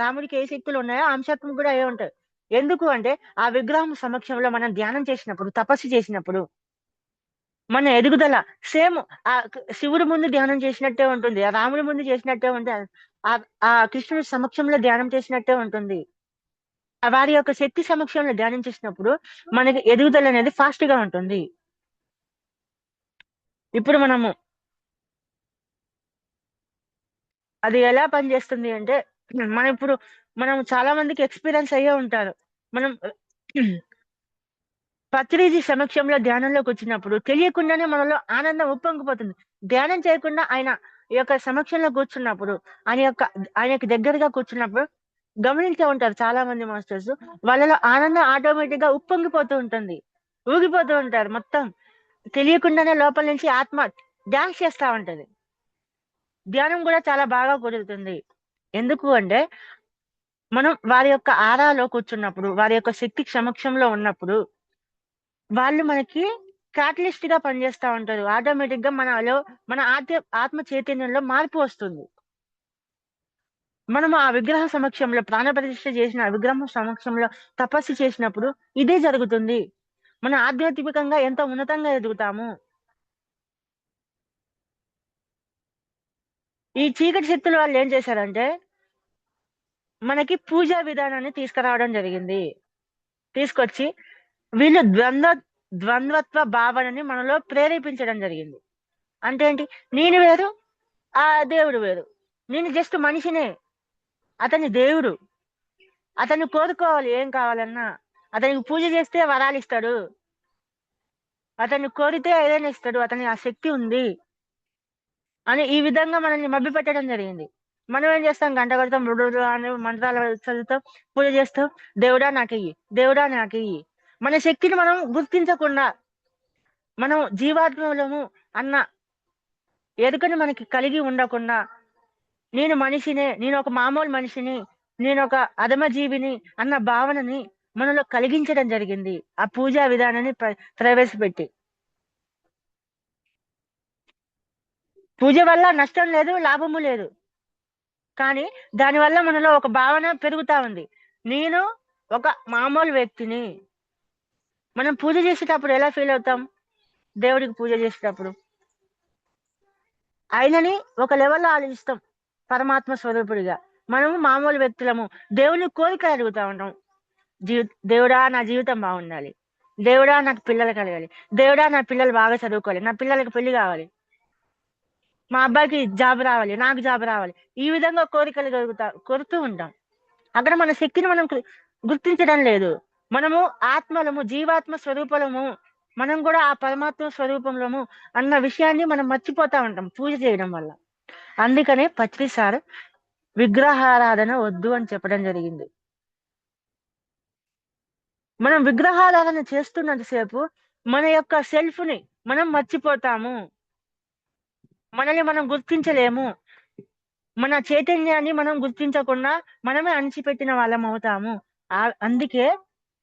రాముడికి ఏ శక్తులు ఉన్నాయో ఆ అంశాత్మ కూడా ఏ ఉంటాయి. ఎందుకు అంటే ఆ విగ్రహం సమక్షంలో మనం ధ్యానం చేసినప్పుడు, తపస్సు చేసినప్పుడు మన ఎదుగుదల సేమ్ ఆ శివుడి ముందు ధ్యానం చేసినట్టే ఉంటుంది, ఆ రాముడి ముందు చేసినట్టే ఉంటుంది, ఆ కృష్ణుడి సమక్షంలో ధ్యానం చేసినట్టే ఉంటుంది. వారి యొక్క శక్తి సమక్షంలో ధ్యానం చేసినప్పుడు మనకి ఎదుగుదల అనేది ఫాస్ట్ గా ఉంటుంది. ఇప్పుడు అది ఎలా పనిచేస్తుంది అంటే, మనం చాలా మందికి ఎక్స్పీరియన్స్ అయ్యే ఉంటారు. మనం పత్రిజీ సమక్షంలో ధ్యానంలోకి వచ్చినప్పుడు తెలియకుండానే మనలో ఆనందం ఉప్పొంగిపోతుంది. ధ్యానం చేయకుండా ఆయన యొక్క సమక్షంలో కూర్చున్నప్పుడు, ఆయనకి దగ్గరగా కూర్చున్నప్పుడు గమనించే ఉంటారు చాలా మంది మాస్టర్స్. వాళ్ళలో ఆనందం ఆటోమేటిక్ గా ఉప్పొంగిపోతూ ఉంటుంది, ఊగిపోతూ ఉంటారు. మొత్తం తెలియకుండానే లోపల నుంచి ఆత్మ డాన్స్ చేస్తా ఉంటది. ధ్యానం కూడా చాలా బాగా కుదురుతుంది. ఎందుకు అంటే మనం వారి యొక్క ఆరాలో కూర్చున్నప్పుడు, వారి యొక్క శక్తి సమక్షంలో ఉన్నప్పుడు వాళ్ళు మనకి క్యాటలిస్ట్ గా పనిచేస్తా ఉంటారు. ఆటోమేటిక్ గా మన ఆత్మ చైతన్యంలో మార్పు వస్తుంది. మనం ఆ విగ్రహ సమక్షంలో ప్రాణప్రతిష్ఠ చేసిన ఆ విగ్రహం సమక్షంలో తపస్సు చేసినప్పుడు ఇదే జరుగుతుంది. మన ఆధ్యాత్మికంగా ఎంతో ఉన్నతంగా ఎదుగుతాము. ఈ చీకటి శక్తుల వాళ్ళు ఏం చేశారంటే మనకి పూజా విధానాన్ని తీసుకురావడం జరిగింది. తీసుకొచ్చి వీళ్ళు ద్వంద్వత్వ భావనని మనలో ప్రేరేపించడం జరిగింది. అంటే ఏంటి? నేను వేరు, ఆ దేవుడు వేరు. నేను జస్ట్ మనిషినే, అతని దేవుడు. అతన్ని కోరుకోవాలి ఏం కావాలన్నా. అతనికి పూజ చేస్తే వరాలు ఇస్తాడు, అతన్ని కోరితే ఏదైనా ఇస్తాడు, అతని ఆ శక్తి ఉంది అని ఈ విధంగా మనల్ని మభ్యపెట్టడం జరిగింది. మనం ఏం చేస్తాం? గంట కొడతాం, అని మంత్రాలు చదువుతాం, పూజ చేస్తాం, దేవుడా నాకెయ్యి, దేవుడా నాకెయ్యి. మన శక్తిని మనం గుర్తించకుండా, మనం జీవాత్మలము అన్న ఎరుకని మనకి కలిగి ఉండకుండా, నేను మనిషినే, నేను ఒక మామూలు మనిషిని, నేను ఒక అధమ జీవిని అన్న భావనని మనలో కలిగించడం జరిగింది ఆ పూజా విధానాన్ని ప్రవేశపెట్టి. పూజ వల్ల నష్టం లేదు, లాభము లేదు. కానీ దానివల్ల మనలో ఒక భావన పెరుగుతా ఉంది, నేను ఒక మామూలు వ్యక్తిని. మనం పూజ చేసేటప్పుడు ఎలా ఫీల్ అవుతాం? దేవుడికి పూజ చేసేటప్పుడు ఆయనని ఒక లెవెల్లో ఆలోచిస్తాం, పరమాత్మ స్వరూపుడిగా. మనము మామూలు వ్యక్తులము, దేవుని కోరిక అడుగుతా ఉంటాం. దేవుడా నా జీవితం బాగుండాలి, దేవుడా నాకు పిల్లలు కలగాలి, దేవుడా నా పిల్లలు బాగా చదువుకోవాలి, నా పిల్లలకి పెళ్లి కావాలి, మా అబ్బాయికి జాబ్ రావాలి, నాకు జాబ్ రావాలి. ఈ విధంగా కోరికలు కోరుతూ ఉంటాం. అక్కడ మన శక్తిని మనం గుర్తించడం లేదు. మనము ఆత్మలము, జీవాత్మ స్వరూపలము, మనం కూడా ఆ పరమాత్మ స్వరూపంలోము అన్న విషయాన్ని మనం మర్చిపోతా ఉంటాం పూజ చేయడం వల్ల. అందుకనే పత్రి సార్ విగ్రహారాధన వద్దు అని చెప్పడం జరిగింది. మనం విగ్రహారాధన చేస్తున్నంతసేపు మన యొక్క సెల్ఫ్ ని మనం మర్చిపోతాము, మనల్ని మనం గుర్తించలేము. మన చైతన్యాన్ని మనం గుర్తించకుండా మనమే అణిచిపెట్టిన వాళ్ళం అవుతాము. అందుకే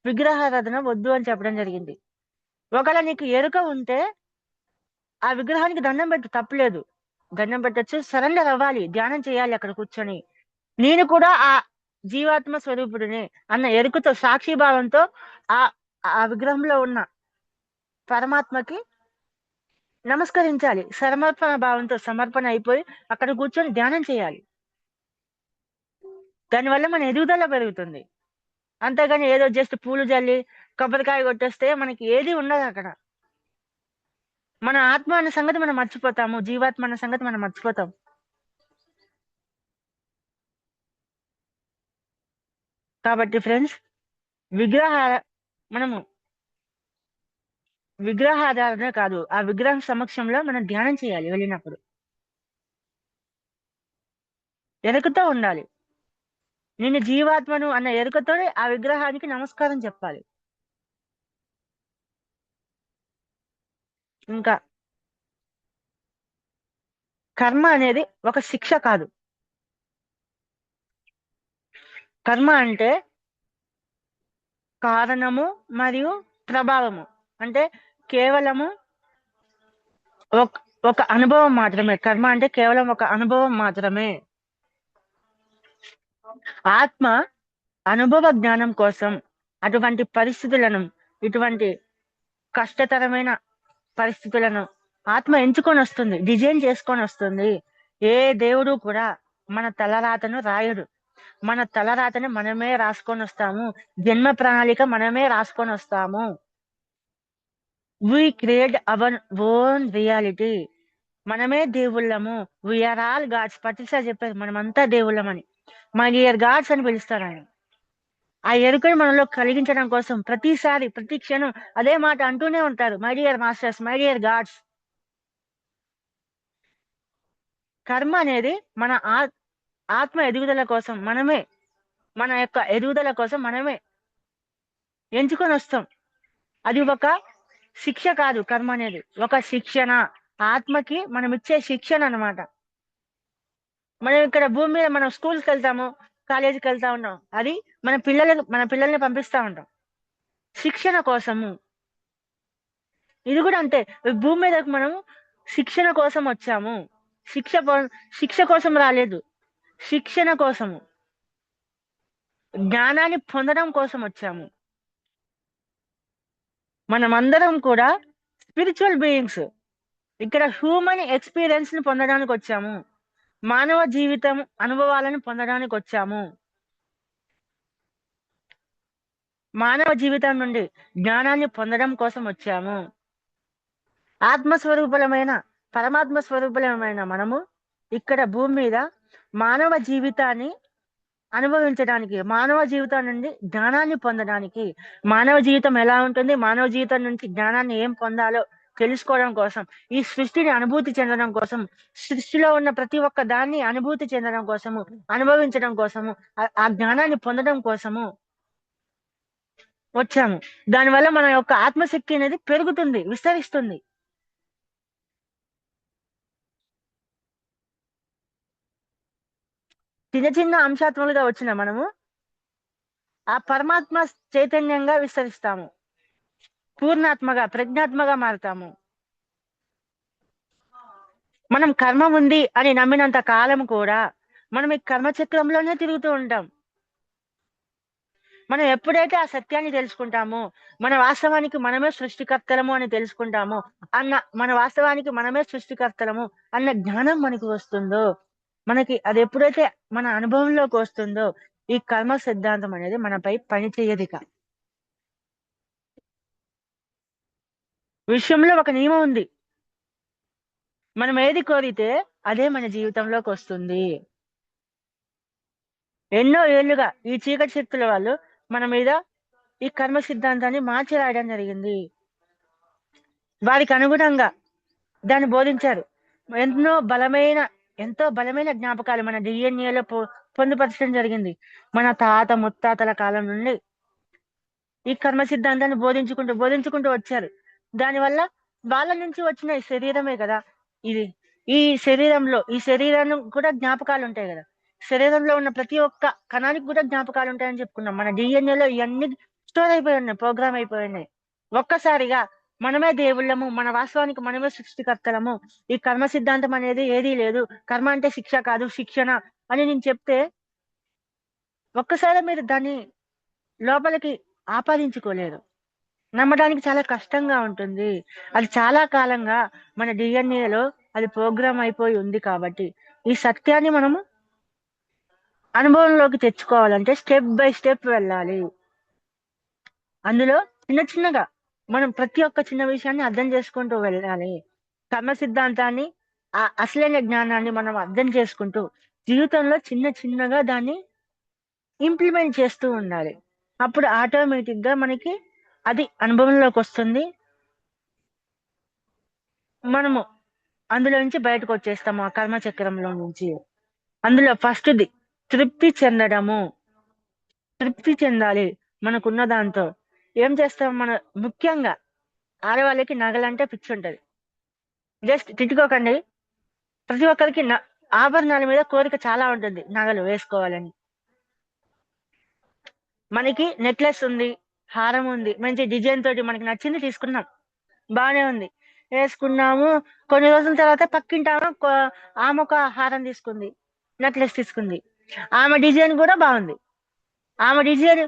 విగ్రహారాధన వద్దు అని చెప్పడం జరిగింది. ఒకవేళ నీకు ఎరుక ఉంటే ఆ విగ్రహానికి దండం పెట్టు, తప్పులేదు, దండం పెట్టచ్చు, సరెండర్ అవ్వాలి, ధ్యానం చేయాలి అక్కడ కూర్చొని. నేను కూడా ఆ జీవాత్మ స్వరూపుడిని అన్న ఎరుకతో, సాక్షిభావంతో ఆ ఆ విగ్రహంలో ఉన్న పరమాత్మకి నమస్కరించాలి. సమర్పణ భావంతో సమర్పణ అయిపోయి అక్కడ కూర్చొని ధ్యానం చేయాలి. దానివల్ల మన ఎదుగుదల పెరుగుతుంది. అంతేగాని ఏదో జస్ట్ పూలు జల్లి కొబ్బరికాయ కొట్టేస్తే మనకి ఏది ఉండదు అక్కడ. మన ఆత్మ అన్న సంగతి మనం మర్చిపోతాము, జీవాత్మ అన్న సంగతి మనం మర్చిపోతాం. కాబట్టి ఫ్రెండ్స్, మనము విగ్రహారాధన కాదు, ఆ విగ్రహం సమక్షంలో మనం ధ్యానం చేయాలి. వెళ్ళినప్పుడు ఎరుకతో ఉండాలి. నేను జీవాత్మను అన్న ఎరుకతోనే ఆ విగ్రహానికి నమస్కారం చెప్పాలి. ఇంకా కర్మ అనేది ఒక శిక్ష కాదు. కర్మ అంటే కారణము మరియు ప్రభావము. అంటే కేవలము ఒక అనుభవం మాత్రమే. కర్మ అంటే కేవలం ఒక అనుభవం మాత్రమే. ఆత్మ అనుభవ జ్ఞానం కోసం అటువంటి పరిస్థితులను, ఇటువంటి కష్టతరమైన పరిస్థితులను ఆత్మ ఎంచుకొని వస్తుంది, డిజైన్ చేసుకొని వస్తుంది. ఏ దేవుడు కూడా మన తలరాతను రాయడు. మన తలరాతని మనమే రాసుకొని వస్తాము. జన్మ ప్రణాళిక మనమే రాసుకొని వస్తాము. We create our own reality. మనమే దేవుళ్ళము. We are all God's. ప్రతిసారి చెప్పారు మనమంతా దేవుళ్ళమని. మై డియర్ గాడ్స్ అని పిలుస్తారు ఆయన. ఆ ఎరుకని మనలో కలిగించడం కోసం ప్రతిసారి, ప్రతి క్షణం అదే మాట అంటూనే ఉంటారు, my dear masters, my dear God's. కర్మ అనేది మన ఆత్మ ఎదుగుదల కోసం మనమే, మన యొక్క ఎదుగుదల కోసం మనమే ఎంచుకొని వస్తాం. అది ఒక శిక్ష కాదు. కర్మ అనేది ఒక శిక్షణ. ఆత్మకి మనం ఇచ్చే శిక్షణ అన్నమాట. మనం ఇక్కడ భూమి మీద మనం స్కూల్కి వెళ్తాము, కాలేజీకి వెళ్తా ఉన్నాం. అది మన పిల్లల్ని పంపిస్తా ఉంటాం శిక్షణ కోసము. ఇది కూడా అంతే. భూమి మీదకు మనం శిక్షణ కోసం వచ్చాము. శిక్ష కోసం రాలేదు, శిక్షణ కోసము, జ్ఞానాన్ని పొందడం కోసం వచ్చాము. మనమందరం కూడా స్పిరిచువల్ బీయింగ్స్. ఇక్కడ హ్యూమన్ ఎక్స్పీరియన్స్ ని పొందడానికి వచ్చాము. మానవ జీవితం అనుభవాలను పొందడానికి వచ్చాము. మానవ జీవితం నుండి జ్ఞానాన్ని పొందడం కోసం వచ్చాము. ఆత్మస్వరూపులమైన, పరమాత్మ స్వరూపులమైన మనము ఇక్కడ భూమి మీద మానవ జీవితాన్ని అనుభవించడానికి, మానవ జీవితం నుండి జ్ఞానాన్ని పొందడానికి, మానవ జీవితం ఎలా ఉంటుంది, మానవ జీవితం నుంచి జ్ఞానాన్ని ఏం పొందాలో తెలుసుకోవడం కోసం, ఈ సృష్టిని అనుభూతి చెందడం కోసం, సృష్టిలో ఉన్న ప్రతి ఒక్క దాన్ని అనుభూతి చెందడం కోసము, అనుభవించడం కోసము, ఆ జ్ఞానాన్ని పొందడం కోసము వచ్చాము. దానివల్ల మన యొక్క ఆత్మశక్తి అనేది పెరుగుతుంది, విస్తరిస్తుంది. చిన్న చిన్న అంశాత్మలుగా వచ్చిన మనము ఆ పరమాత్మ చైతన్యంగా విస్తరిస్తాము. పూర్ణాత్మగా, ప్రజ్ఞాత్మగా మారుతాము. మనం కర్మ ఉంది అని నమ్మినంత కాలం కూడా మనం ఈ కర్మచక్రంలోనే తిరుగుతూ ఉంటాం. మనం ఎప్పుడైతే ఆ సత్యాన్ని తెలుసుకుంటామో, మన వాస్తవానికి మనమే సృష్టికర్తలము అని తెలుసుకుంటామో, మన వాస్తవానికి మనమే సృష్టికర్తలము అన్న జ్ఞానం మనకు వస్తుందో, మనకి అది ఎప్పుడైతే మన అనుభవంలోకి వస్తుందో, ఈ కర్మ సిద్ధాంతం అనేది మనపై పని చేయదిక. విషయంలో ఒక నియమం ఉంది. మనం ఏది కోరితే అదే మన జీవితంలోకి వస్తుంది. ఎన్నో ఏళ్లుగా ఈ చీకటి శక్తుల వాళ్ళు మన మీద ఈ కర్మ సిద్ధాంతాన్ని మార్చి రాయడం జరిగింది. వారికి అనుగుణంగా దాన్ని బోధించారు. ఎంతో బలమైన జ్ఞాపకాలు మన డిఎన్ఏలో పొందుపరచడం జరిగింది. మన తాత ముత్తాతల కాలం నుండి ఈ కర్మ సిద్ధాంతాన్ని బోధించుకుంటూ వచ్చారు. దానివల్ల వాళ్ళ నుంచి వచ్చిన ఈ శరీరమే కదా ఇది. ఈ శరీరాన్ని కూడా జ్ఞాపకాలు ఉంటాయి కదా. శరీరంలో ఉన్న ప్రతి ఒక్క కణానికి కూడా జ్ఞాపకాలు ఉంటాయని చెప్పుకున్నాం. మన డిఎన్ఏలో ఇవన్నీ స్టోర్ అయిపోయి ఉన్నాయి, ప్రోగ్రామ్ అయిపోయి ఉన్నాయి. ఒక్కసారిగా మనమే దేవుళ్ళము, మన వాస్తవానికి మనమే సృష్టికర్తలము, ఈ కర్మ సిద్ధాంతం అనేది ఏదీ లేదు, కర్మ అంటే శిక్ష కాదు శిక్షణ అని నేను చెప్తే ఒక్కసారి మీరు దాన్ని లోపలికి ఆపాదించుకోలేరు. నమ్మడానికి చాలా కష్టంగా ఉంటుంది. అది చాలా కాలంగా మన డిఎన్ఏలో అది ప్రోగ్రామ్ అయిపోయి ఉంది. కాబట్టి ఈ సత్యాన్ని మనము అనుభవంలోకి తెచ్చుకోవాలంటే స్టెప్ బై స్టెప్ వెళ్ళాలి. అందులో చిన్నగా మనం ప్రతి ఒక్క చిన్న విషయాన్ని అర్థం చేసుకుంటూ వెళ్ళాలి. కర్మ సిద్ధాంతాన్ని, ఆ అసలైన జ్ఞానాన్ని మనం అర్థం చేసుకుంటూ జీవితంలో చిన్నగా దాన్ని ఇంప్లిమెంట్ చేస్తూ ఉండాలి. అప్పుడు ఆటోమేటిక్ గా మనకి అది అనుభవంలోకి వస్తుంది. మనము అందులో నుంచి బయటకు వచ్చేస్తాము, ఆ కర్మచక్రంలో నుంచి. అందులో ఫస్ట్ది తృప్తి చెందడము. తృప్తి చెందాలి మనకున్న దాంతో. ఏం చేస్తాం మన ముఖ్యంగా ఆడవాళ్ళకి నగలంటే పిచ్చి ఉంటది. జస్ట్ తిట్టుకోకండి, ప్రతి ఒక్కరికి ఆభరణాల మీద కోరిక చాలా ఉంటుంది, నగలు వేసుకోవాలని. మనకి నెక్లెస్ ఉంది, హారం ఉంది, మంచి డిజైన్ తోటి మనకి నచ్చింది తీసుకున్నాం, బాగానే ఉంది, వేసుకున్నాము. కొన్ని రోజుల తర్వాత పక్కింటి ఆమె ఒక హారం తీసుకుంది, నెక్లెస్ తీసుకుంది, ఆమె డిజైన్ కూడా బాగుంది. ఆమె డిజైన్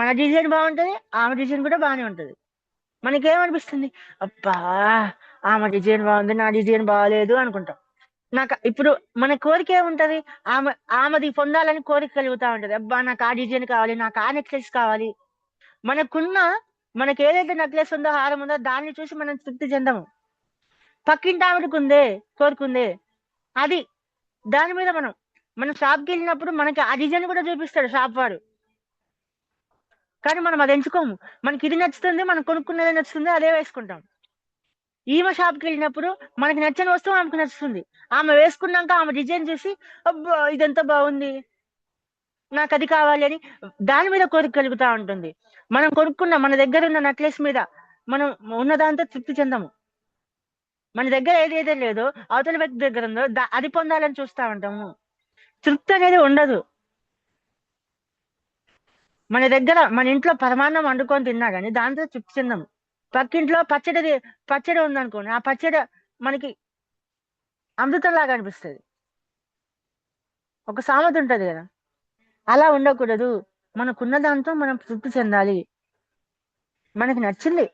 మన డిజైన్ బాగుంటది, ఆమె డిజైన్ కూడా బాగానే ఉంటది. మనకేమనిపిస్తుంది, అబ్బా ఆమె డిజైన్ బాగుంది, నా డిజైన్ బాగాలేదు అనుకుంటాం. నాకు ఇప్పుడు మన కోరిక ఏముంటది, ఆమెది పొందాలని కోరిక కలుగుతా ఉంటది. అబ్బా నాకు ఆ డిజైన్ కావాలి, నాకు ఆ నెక్లెస్ కావాలి. మనకి ఏదైతే నెక్లెస్ ఉందో, హారం ఉందో, దాన్ని చూసి మనం తృప్తి చెందము. పక్కింటి ఆవిడకు ఉందే, కోరుకుందే, అది దాని మీద మనం షాప్కి వెళ్ళినప్పుడు మనకి ఆ డిజైన్ కూడా చూపిస్తాడు షాప్ వాడు, కానీ మనం అది ఎంచుకోము. మనకి ఇది నచ్చుతుంది, మనం కొనుక్కున్నదే నచ్చుతుంది, అదే వేసుకుంటాం. ఈమె షాప్కి వెళ్ళినప్పుడు మనకి నచ్చని వస్తువు ఆమెకు నచ్చుతుంది, ఆమె వేసుకున్నాక ఆమె డిజైన్ చూసి అబ్బా ఇదంతా బాగుంది, నాకు అది కావాలి అని దాని మీద కోరిక కలుగుతా ఉంటుంది. మనం కొనుక్కున్న మన దగ్గర ఉన్న నెక్లెస్ మీద మనం ఉన్న దాంతో తృప్తి చెందము. మన దగ్గర ఏదైతే లేదో అవతల వ్యక్తి దగ్గర ఉందో అది పొందాలని చూస్తా ఉంటాము. తృప్తి అనేది ఉండదు. మన ఇంట్లో పరమాన్నం వండుకొని తిన్నా కానీ దాంతో తృప్తి చెందము. పక్కింట్లో పచ్చడి ఉందనుకోండి, ఆ పచ్చడి మనకి అమృతంలాగా అనిపిస్తుంది. ఒక సామెత ఉంటది కదా, అలా ఉండకూడదు. మనకున్న దాంతో మనం తృప్తి చెందాలి. మనకి నచ్చింది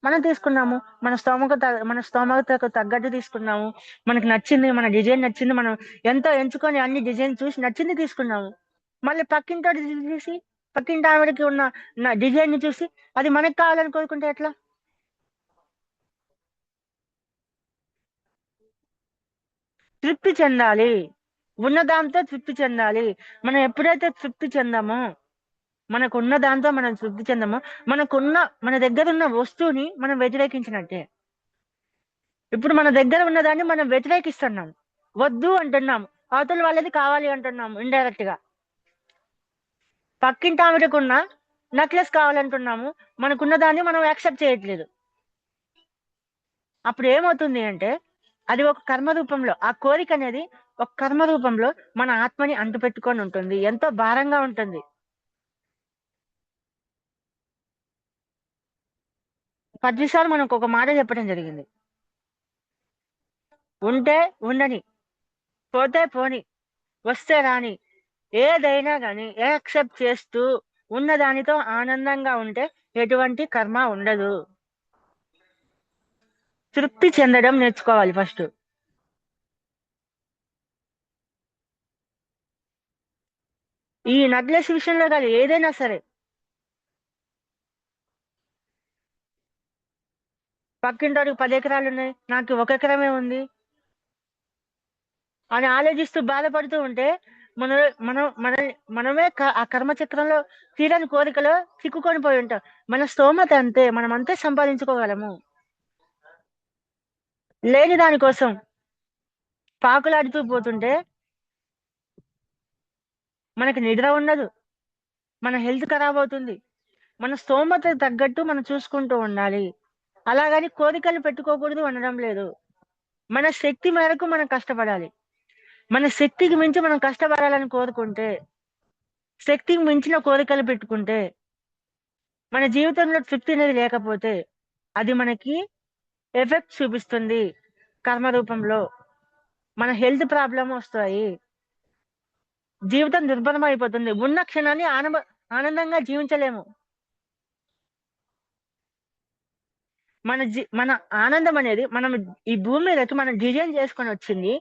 మనం తీసుకున్నాము, మన స్తోమతకు తగ్గట్టు తీసుకున్నాము, మనకి నచ్చింది, మన డిజైన్ నచ్చింది, మనం ఎంతో ఎంచుకొని అన్ని డిజైన్ చూసి నచ్చింది తీసుకున్నాము. మళ్ళీ పక్కింటి ఆవిడకి ఉన్న డిజైన్ ని చూసి అది మనకి కావాలని కోరుకుంటే ఎట్లా? తృప్తి చెందాలి, ఉన్న దాంతో తృప్తి చెందాలి. మనం ఎప్పుడైతే తృప్తి చెందామో, మనకున్న దాంతో మనం తృప్తి చెందామో, మన దగ్గర ఉన్న వస్తువుని మనం వ్యతిరేకించినట్టే. ఇప్పుడు మన దగ్గర ఉన్నదాన్ని మనం వ్యతిరేకిస్తున్నాం, వద్దు అంటున్నాము, అవతల వాళ్ళది కావాలి అంటున్నాము ఇండైరెక్ట్ గా. పక్కింటి ఆవిడకున్న నెక్లెస్ కావాలంటున్నాము, మనకున్న దాన్ని మనం యాక్సెప్ట్ చేయట్లేదు. అప్పుడు ఏమవుతుంది అంటే అది ఒక కర్మ రూపంలో, ఆ కోరిక అనేది ఒక కర్మ రూపంలో మన ఆత్మని అంటుపెట్టుకొని ఉంటుంది, ఎంతో భారంగా ఉంటుంది. ప్రతిసారి మనకు ఒక మాట చెప్పడం జరిగింది, ఉంటే ఉండని, పోతే పోని, వస్తే రాని, ఏదైనా కానీ యాక్సెప్ట్ చేస్తూ ఉన్నదానితో ఆనందంగా ఉంటే ఎటువంటి కర్మ ఉండదు. తృప్తి చెందడం నేర్చుకోవాలి ఫస్ట్. ఈ నెక్లెస్ విషయంలో కాదు, ఏదైనా సరే. పక్కింటోడికి 10 ఎకరాలు ఉన్నాయి, నాకు 1 ఎకరమే ఉంది అని ఆలోచిస్తూ బాధపడుతూ ఉంటే మన మనం మన మనమే ఆ కర్మచక్రంలో తీరని కోరికలో చిక్కుకొని పోయి ఉంటాం. మన స్తోమత అంతే, మనం అంతే సంపాదించుకోగలము. లేని దానికోసం పాకులాడుతూ పోతుంటే మనకి నిద్ర ఉండదు, మన హెల్త్ ఖరాబ్ అవుతుంది. మన స్తోమత తగ్గట్టు మనం చూసుకుంటూ ఉండాలి. అలాగని కోరికలు పెట్టుకోకూడదు అనడం లేదు. మన శక్తి మేరకు మనం కష్టపడాలి. మన శక్తికి మించి మనం కష్టపడాలని కోరుకుంటే, శక్తికి మించిన కోరికలు పెట్టుకుంటే, మన జీవితంలో తృప్తి అనేది లేకపోతే అది మనకి ఎఫెక్ట్ చూపిస్తుంది కర్మ రూపంలో. మన హెల్త్ ప్రాబ్లం వస్తాయి, జీవితం దుర్భరం అయిపోతుంది, ఉన్న క్షణాన్ని ఆనందంగా జీవించలేము. మన ఆనందం అనేది మనం ఈ భూమి మీదకి మనం డిజైన్ చేసుకొని వచ్చింది.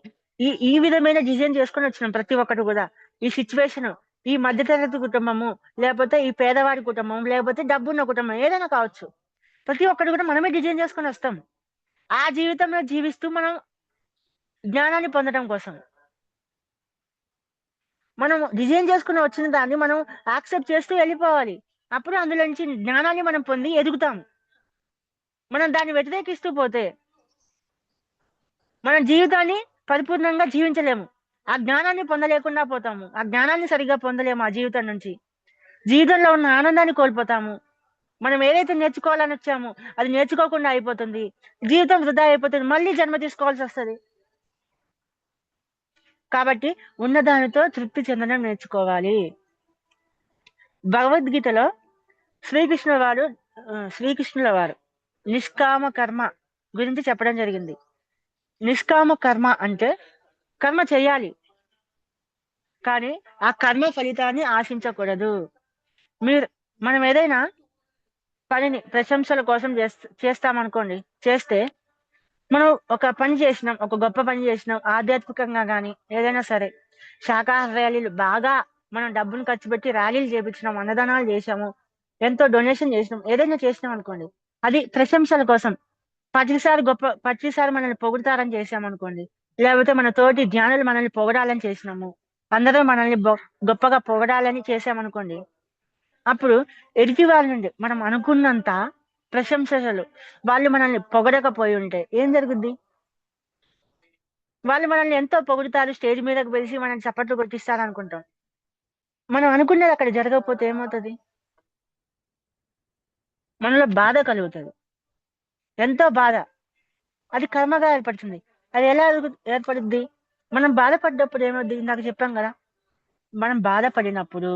ఈ విధమైన డిజైన్ చేసుకొని వచ్చినాం ప్రతి ఒక్కటి కూడా. ఈ సిచ్యువేషన్, ఈ మధ్యతరగతి కుటుంబము, లేకపోతే ఈ పేదవాడి కుటుంబం, లేకపోతే డబ్బున్న కుటుంబం, ఏదైనా కావచ్చు, ప్రతి ఒక్కటి కూడా మనమే డిజైన్ చేసుకొని వస్తాం. ఆ జీవితంలో జీవిస్తూ మనం జ్ఞానాన్ని పొందడం కోసం మనం డిజైన్ చేసుకుని వచ్చిన దాన్ని మనం యాక్సెప్ట్ చేస్తూ వెళ్ళిపోవాలి. అప్పుడు అందులో నుంచి జ్ఞానాన్ని మనం పొంది ఎదుగుతాం. మనం దాన్ని వ్యతిరేకిస్తూ పోతే మన జీవితాన్ని పరిపూర్ణంగా జీవించలేము. ఆ జ్ఞానాన్ని పొందలేకుండా పోతాము. ఆ జ్ఞానాన్ని సరిగ్గా పొందలేము. ఆ జీవితం నుంచి జీవితంలో ఉన్న ఆనందాన్ని కోల్పోతాము. మనం ఏదైతే నేర్చుకోవాలని వచ్చామో అది నేర్చుకోకుండా అయిపోతుంది. జీవితం వృధా అయిపోతుంది. మళ్ళీ జన్మ తీసుకోవాల్సి వస్తుంది. కాబట్టి ఉన్నదానితో తృప్తి చెందడం నేర్చుకోవాలి. భగవద్గీతలో శ్రీకృష్ణుల వారు నిష్కామ కర్మ గురించి చెప్పడం జరిగింది. నిష్కామ కర్మ అంటే కర్మ చేయాలి, కానీ ఆ కర్మ ఫలితాన్ని ఆశించకూడదు. మనం ఏదైనా పనిని ప్రశంసల కోసం చేస్తామనుకోండి. చేస్తే మనం ఒక పని చేసినాం, ఒక గొప్ప పని చేసినాం, ఆధ్యాత్మికంగా కానీ ఏదైనా సరే, శాకాహార ర్యాలీలు బాగా మనం డబ్బును ఖర్చు పెట్టి ర్యాలీలు చేపించినాం, అన్నదానాలు చేసాము, ఎంతో డొనేషన్ చేసినాం, ఏదైనా చేసినాం అనుకోండి, అది ప్రశంసల కోసం. ప్రతిసారి మనల్ని పొగుడతారని చేసామనుకోండి, లేకపోతే మన తోటి జ్ఞానులు మనల్ని పొగడాలని చేసినాము, అందరూ మనల్ని గొప్పగా పొగడాలని చేసామనుకోండి, అప్పుడు ఎదుటి వాళ్ళ నుండి మనం అనుకున్నంత ప్రశంసలు వాళ్ళు మనల్ని పొగడకపోయి ఉంటే ఏం జరుగుద్ది? వాళ్ళు మనల్ని ఎంతో పొగుడుతారు, స్టేజ్ మీదకి పిలిచి మనల్ని చప్పట్లు కొట్టిస్తారు అనుకుంటాం. మనం అనుకున్నది అక్కడ జరగకపోతే ఏమవుతుంది? మనలో బాధ కలుగుతుంది, ఎంతో బాధ. అది కర్మగా ఏర్పడుతుంది. అది ఎలా ఏర్పడుద్ది? మనం బాధపడ్డప్పుడు ఏమవుద్ది? ఇందాక చెప్పాం కదా, మనం బాధపడినప్పుడు,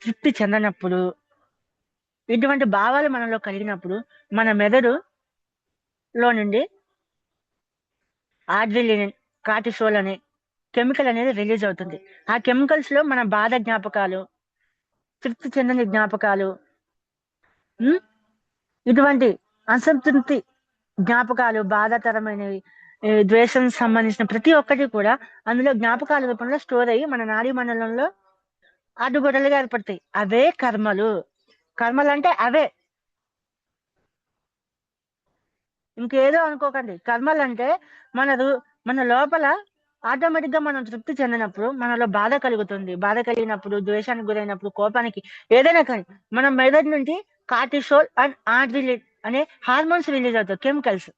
తృప్తి చెందనప్పుడు, ఇటువంటి భావాలు మనలో కలిగినప్పుడు మన మెదడులో నుండి ఆడ్రిలిన్, కార్టిసోల్ అనే కెమికల్ అనేది రిలీజ్ అవుతుంది. ఆ కెమికల్స్ లో మన బాధ జ్ఞాపకాలు, తృప్తి చెందని జ్ఞాపకాలు, ఇటువంటి అసంతృప్తి జ్ఞాపకాలు, బాధాకరమైనవి, ద్వేషం సంబంధించిన ప్రతి ఒక్కటి కూడా అందులో జ్ఞాపకాల రూపంలో స్టోర్ అయ్యి మన నాడీ మండలంలో అడ్డుగొడలుగా ఏర్పడతాయి. అవే కర్మలు. కర్మలు అంటే అవే, ఇంకేదో అనుకోకండి. కర్మలు అంటే మన లోపల ఆటోమేటిక్ గా మనం తృప్తి చెందినప్పుడు మనలో బాధ కలుగుతుంది. బాధ కలిగినప్పుడు, ద్వేషానికి గురైనప్పుడు, కోపానికి, ఏదైనా కానీ మన మెదడు నుంచి కార్టిసోల్ అండ్ ఆడ్రిలిన్ అనే హార్మోన్స్ రిలీజ్ అవుతాయి, కెమికల్స్.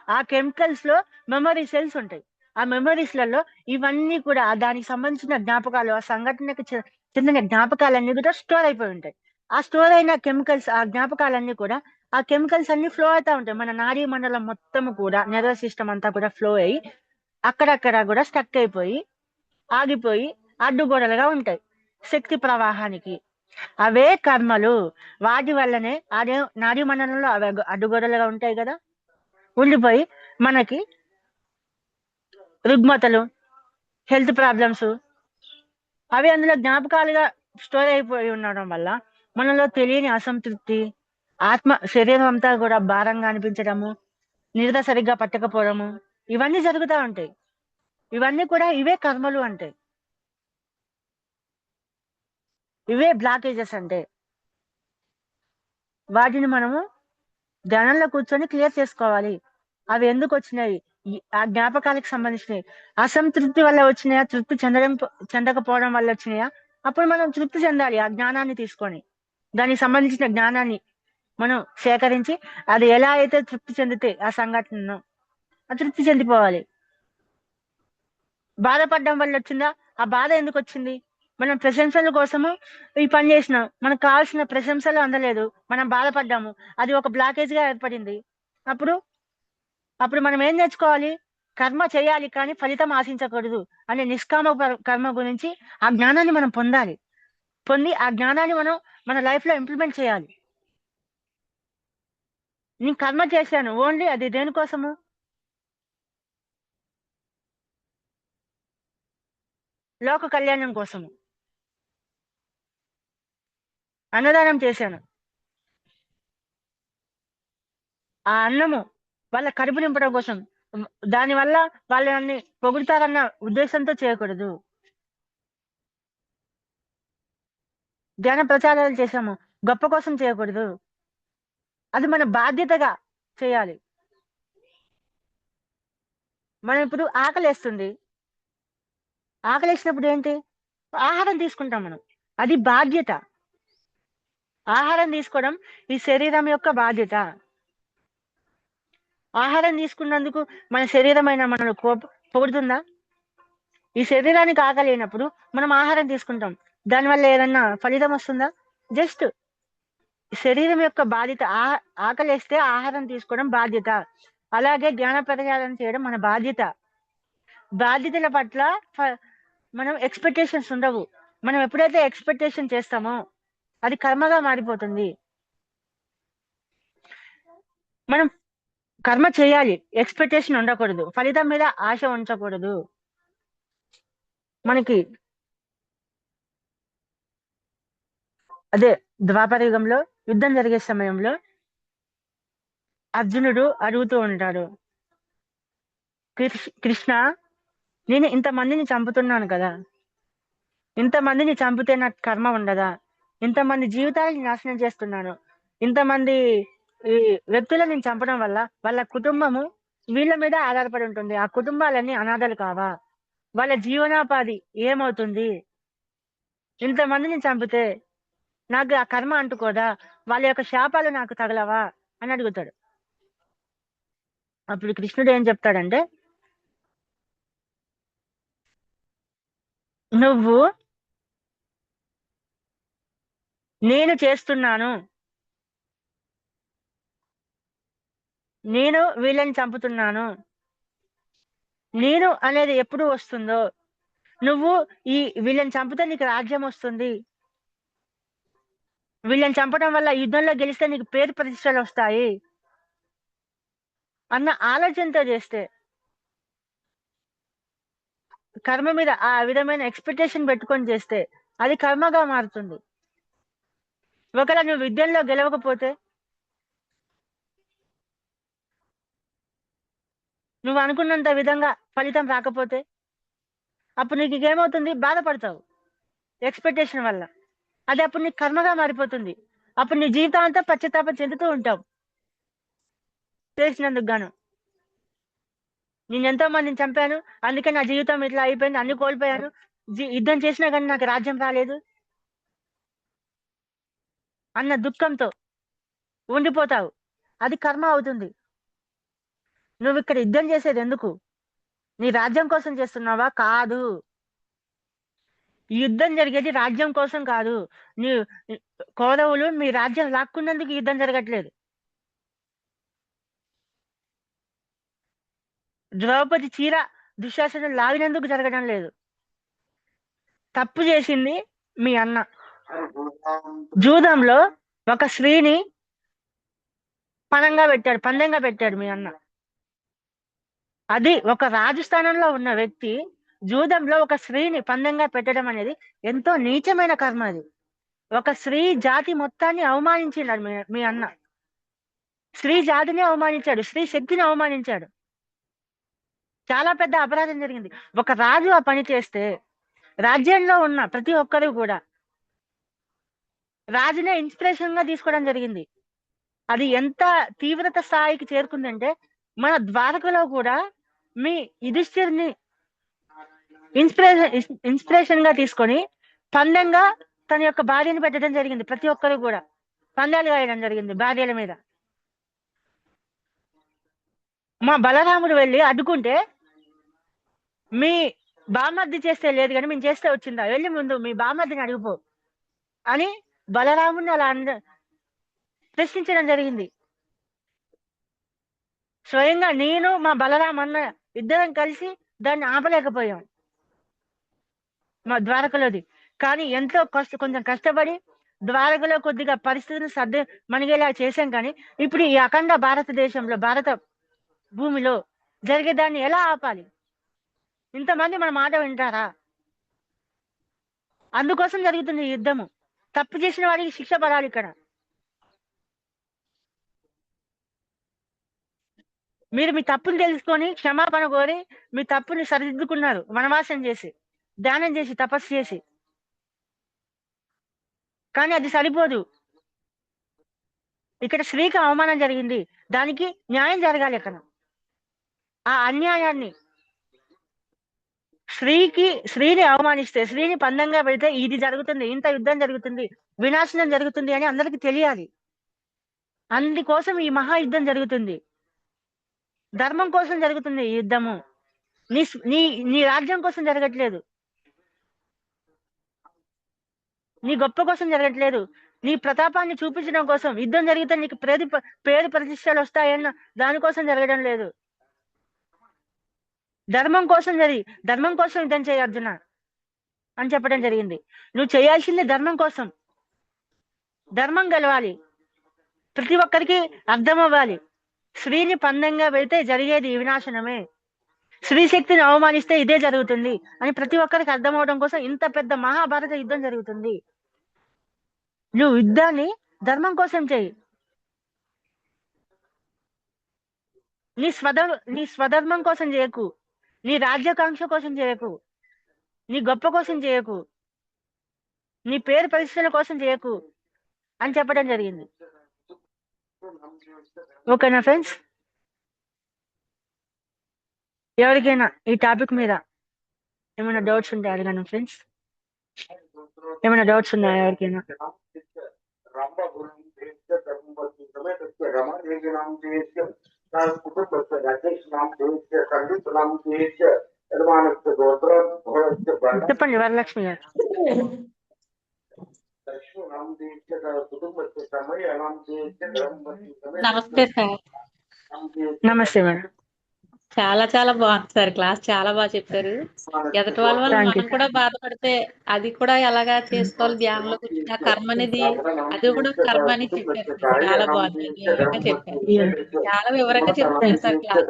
ఆ కెమికల్స్ లో మెమరీ సెల్స్ ఉంటాయి. ఆ మెమరీస్ లలో ఇవన్నీ కూడా దానికి సంబంధించిన జ్ఞాపకాలు, ఆ సంఘటనకు చెందిన జ్ఞాపకాలన్నీ కూడా స్టోర్ అయిపోయి ఉంటాయి. ఆ స్టోర్ అయిన కెమికల్స్, ఆ జ్ఞాపకాలన్నీ కూడా, ఆ కెమికల్స్ అన్ని ఫ్లో అవుతా ఉంటాయి. మన నాడీ మండలం మొత్తం కూడా, నర్వస్ సిస్టమ్ అంతా కూడా ఫ్లో అయ్యి అక్కడక్కడ కూడా స్టక్ అయిపోయి, ఆగిపోయి, అడ్డుగోడలుగా ఉంటాయి శక్తి ప్రవాహానికి. అవే కర్మలు. వాటి వల్లనే అదే నాడీ మండలంలో అవి అడ్డుగోడలుగా ఉంటాయి కదా, ఉండిపోయి మనకి రుగ్మతలు, హెల్త్ ప్రాబ్లమ్స్, అవి అందులో జ్ఞాపకాలుగా స్టోర్ అయిపోయి ఉండడం వల్ల మనలో తెలియని అసంతృప్తి, శరీరం అంతా కూడా భారంగా అనిపించడము, నిద్ర సరిగ్గా పట్టకపోవడము, ఇవన్నీ జరుగుతూ ఉంటాయి. ఇవన్నీ కూడా ఇవే కర్మలు అంటే, ఇవే బ్లాకేజెస్ అంటే. వాటిని మనము ధ్యానంలో కూర్చొని క్లియర్ చేసుకోవాలి. అవి ఎందుకు వచ్చినాయి, ఆ జ్ఞాపకాలకు సంబంధించినవి. అసంతృప్తి వల్ల వచ్చినాయా, తృప్తి చెందకపోవడం వల్ల వచ్చినాయా? అప్పుడు మనం తృప్తి చెందాలి. ఆ జ్ఞానాన్ని తీసుకొని, దానికి సంబంధించిన జ్ఞానాన్ని మనం సేకరించి, అది ఎలా అయితే తృప్తి చెందితే ఆ సంఘటనను తృప్తి చెందిపోవాలి. బాధపడడం వల్ల వచ్చిందా? ఆ బాధ ఎందుకు వచ్చింది? మనం ప్రశంసల కోసము ఈ పని చేసినాం, మనకు కావాల్సిన ప్రశంసలు అందలేదు, మనం బాధపడ్డాము, అది ఒక బ్లాకేజ్ గా ఏర్పడింది. అప్పుడు మనం ఏం నేర్చుకోవాలి? కర్మ చేయాలి, కానీ ఫలితం ఆశించకూడదు అనే నిష్కామ కర్మ గురించి ఆ జ్ఞానాన్ని మనం పొంది ఆ జ్ఞానాన్ని మనం మన లైఫ్ లో ఇంప్లిమెంట్ చేయాలి. నేను కర్మ చేశాను, ఓన్లీ అది దేనికోసము? లోక కళ్యాణం కోసము. అన్నదానం చేశాను, ఆ అన్నము వాళ్ళ కడుపు నింపడం కోసం, దానివల్ల వాళ్ళని పొగుడుతారన్న ఉద్దేశంతో చేయకూడదు. జ్ఞాన ప్రచారాలు చేశాము, గొప్ప కోసం చేయకూడదు. అది మన బాధ్యతగా చేయాలి. మనం ఇప్పుడు ఆకలేస్తుంది, ఆకలేసినప్పుడు ఏంటి? ఆహారం తీసుకుంటాం మనం, అది బాధ్యత. ఆహారం తీసుకోవడం ఈ శరీరం యొక్క బాధ్యత. ఆహారం తీసుకున్నందుకు మన శరీరమైన మనల్ని పొగుడుతుందా? ఈ శరీరానికి ఆకలేనప్పుడు మనం ఆహారం తీసుకుంటాం. దానివల్ల ఏదన్నా ఫలితం వస్తుందా? జస్ట్ శరీరం యొక్క బాధ్యత. ఆకలేస్తే ఆహారం తీసుకోవడం బాధ్యత. అలాగే జ్ఞాన ప్రచారం చేయడం మన బాధ్యత. బాధ్యతల పట్ల మనం ఎక్స్పెక్టేషన్స్ ఉండవు. మనం ఎప్పుడైతే ఎక్స్పెక్టేషన్ చేస్తామో అది కర్మగా మారిపోతుంది. మనం కర్మ చేయాలి, ఎక్స్పెక్టేషన్ ఉండకూడదు, ఫలితం మీద ఆశ ఉంచకూడదు. మనకి అదే ద్వాపర యుగంలో యుద్ధం జరిగే సమయంలో అర్జునుడు అడుగుతూ ఉంటాడు, కృష్ణ, నేను ఇంతమందిని చంపుతున్నాను కదా, ఇంతమందిని చంపితే నాకు కర్మ ఉండదా? ఇంతమంది జీవితాలని నాశనం చేస్తున్నాను, ఇంతమంది ఈ వ్యక్తులను నేను చంపడం వల్ల వాళ్ళ కుటుంబము వీళ్ళ మీద ఆధారపడి ఉంటుంది. ఆ కుటుంబాలన్నీ అనాథలు కావా? వాళ్ళ జీవనోపాధి ఏమవుతుంది? ఇంతమందిని చంపితే నాకు ఆ కర్మ అంటుకోదా? వాళ్ళ యొక్క శాపాలు నాకు తగలవా అని అడుగుతాడు. అప్పుడు కృష్ణుడు ఏం చెప్తాడంటే, నువ్వు నేను చేస్తున్నాను, నేను వీళ్ళని చంపుతున్నాను, నేను అనేది ఎప్పుడు వస్తుందో, నువ్వు ఈ వీళ్ళని చంపితే నీకు రాజ్యం వస్తుంది, వీళ్ళని చంపడం వల్ల యుద్ధంలో గెలిస్తే నీకు పేరు ప్రతిష్టలు వస్తాయి అన్న ఆలోచనతో చేస్తే, కర్మ మీద ఆ విధమైన ఎక్స్పెక్టేషన్ పెట్టుకొని చేస్తే అది కర్మగా మారుతుంది. ఒకవేళ నువ్వు విద్యలో గెలవకపోతే, నువ్వు అనుకున్నంత విధంగా ఫలితం రాకపోతే, అప్పుడు నీకు ఏమవుతుంది? బాధపడతావు ఎక్స్పెక్టేషన్ వల్ల. అది అప్పుడు నీకు కర్మగా మారిపోతుంది. అప్పుడు నీ జీవితం అంతా పశ్చాత్తాపం చెందుతూ ఉంటావు చేసినందుకు గాను. నేను ఎంతో మందిని చంపాను, అందుకే నా జీవితం ఇట్లా అయిపోయింది, అన్ని కోల్పోయాను, యుద్ధం చేసినా కానీ నాకు రాజ్యం రాలేదు అన్న దుఃఖంతో ఉండిపోతావు. అది కర్మ అవుతుంది. నువ్వు ఇక్కడ యుద్ధం చేసేది ఎందుకు? నీ రాజ్యం కోసం చేస్తున్నావా? కాదు. యుద్ధం జరిగేది రాజ్యం కోసం కాదు. నీ కౌరవులు మీ రాజ్యం లాక్కున్నందుకు యుద్ధం జరగట్లేదు. ద్రౌపది చీర దుశ్శాసనం లాగినందుకు జరగడం లేదు. తప్పు చేసింది మీ అన్న. జూదంలో ఒక స్త్రీని పందెంగా పెట్టాడు మీ అన్న. అది ఒక రాజు స్థానంలో ఉన్న వ్యక్తి జూదంలో ఒక స్త్రీని పందెంగా పెట్టడం అనేది ఎంతో నీచమైన కర్మ. అది ఒక స్త్రీ జాతి మొత్తాన్ని అవమానించినాడు మీ అన్న. స్త్రీ జాతిని అవమానించాడు, స్త్రీ శక్తిని అవమానించాడు. చాలా పెద్ద అపరాధం జరిగింది. ఒక రాజు ఆ పని చేస్తే రాజ్యంలో ఉన్న ప్రతి ఒక్కరు కూడా రాజునే ఇన్స్పిరేషన్ గా తీసుకోవడం జరిగింది. అది ఎంత తీవ్రత స్థాయికి చేరుకుందంటే, మన ద్వారకలో కూడా మీ యుధిష్ఠిరుని ఇన్స్పిరేషన్ గా తీసుకొని పందెంగా తన యొక్క భార్యను పెట్టడం జరిగింది. ప్రతి ఒక్కరు కూడా పందాలు గాయడం జరిగింది భార్యల మీద. మా బలరాముడు వెళ్ళి అడ్డుకుంటే, మీ బామర్ది చేస్తే లేదు కానీ మేము చేస్తే వచ్చిందా, వెళ్ళి ముందు మీ బామర్దిని అడిగిపో అని బలరాముడిని అలా ప్రశ్నించడం జరిగింది. స్వయంగా నేను మా బలరాం అన్న ఇద్దరం కలిసి దాన్ని ఆపలేకపోయాం మా ద్వారకలోది. కానీ ఎంతో కొంచెం కష్టపడి ద్వారకలో కొద్దిగా పరిస్థితిని మనగేలా చేశాం. కానీ ఇప్పుడు ఈ అఖండ భారతదేశంలో, భారత భూమిలో జరిగేదాన్ని ఎలా ఆపాలి? ఇంతమంది మన మాట వింటారా? అందుకోసం జరుగుతుంది ఈ యుద్ధము. తప్పు చేసిన వాడికి శిక్ష పడాలి. ఇక్కడ మీరు మీ తప్పుని తెలుసుకొని క్షమాపణ కోరి మీ తప్పుని సరిదిద్దుకున్నారు, వనవాసం చేసి, ధ్యానం చేసి, తపస్సు చేసి. కానీ అది సరిపోదు. ఇక్కడ స్త్రీకి అవమానం జరిగింది, దానికి న్యాయం జరగాలి. ఇక్కడ ఆ అన్యాయాన్ని, స్త్రీని అవమానిస్తే, స్త్రీని పందంగా పెడితే ఇది జరుగుతుంది, ఇంత యుద్ధం జరుగుతుంది, వినాశనం జరుగుతుంది అని అందరికి తెలియాలి. అందుకోసం ఈ మహాయుద్ధం జరుగుతుంది. ధర్మం కోసం జరుగుతుంది ఈ యుద్ధము. నీ నీ నీ రాజ్యం కోసం జరగట్లేదు, నీ గొప్ప కోసం జరగట్లేదు, నీ ప్రతాపాన్ని చూపించడం కోసం. యుద్ధం జరిగితే నీకు పేరు ప్రతిష్టలు వస్తాయన్న దానికోసం జరగడం లేదు. ధర్మం కోసం యుద్ధం చేయి అర్జున అని చెప్పడం జరిగింది. నువ్వు చేయాల్సింది ధర్మం కోసం. ధర్మం గెలవాలి, ప్రతి ఒక్కరికి అర్థం అవ్వాలి. స్త్రీని పందంగా పెడితే జరిగేది వినాశనమే, స్త్రీ శక్తిని అవమానిస్తే ఇదే జరుగుతుంది అని ప్రతి ఒక్కరికి అర్థం అవడం కోసం ఇంత పెద్ద మహాభారత యుద్ధం జరుగుతుంది. నువ్వు యుద్ధాన్ని ధర్మం కోసం చేయి. నీ స్వధర్మం కోసం చేయకు, నీ రాజ్యాకాంక్ష కోసం చేయకు, నీ గొప్ప కోసం చేయకు, నీ పేరు పరిస్థితుల కోసం చేయకు అని చెప్పడం జరిగింది. ఓకేనా ఫ్రెండ్స్? ఎవరికైనా ఈ టాపిక్ మీద ఏమైనా డౌట్స్ ఉంటే అడగండి ఫ్రెండ్స్. ఏమైనా డౌట్స్ ఉన్నాయా ఎవరికైనా? చెప్పండి వరలక్ష్మి గారు. నమస్తే సార్. నమస్తే మేడం. చాలా చాలా బాగుంది సార్, క్లాస్ చాలా బాగా చెప్పారు. ఎదటి వాళ్ళ వల్ల మనం కూడా బాధపడితే అది కూడా ఎలాగా చేసుకోవాలి, ధ్యానంలో కూర్చుని ఆ కర్మ అనేది, అది కూడా కర్మ అని చెప్పారు. చాలా బాగుంది, వివరంగా చెప్పారు, చాలా వివరంగా చెప్తారు సార్ క్లాస్.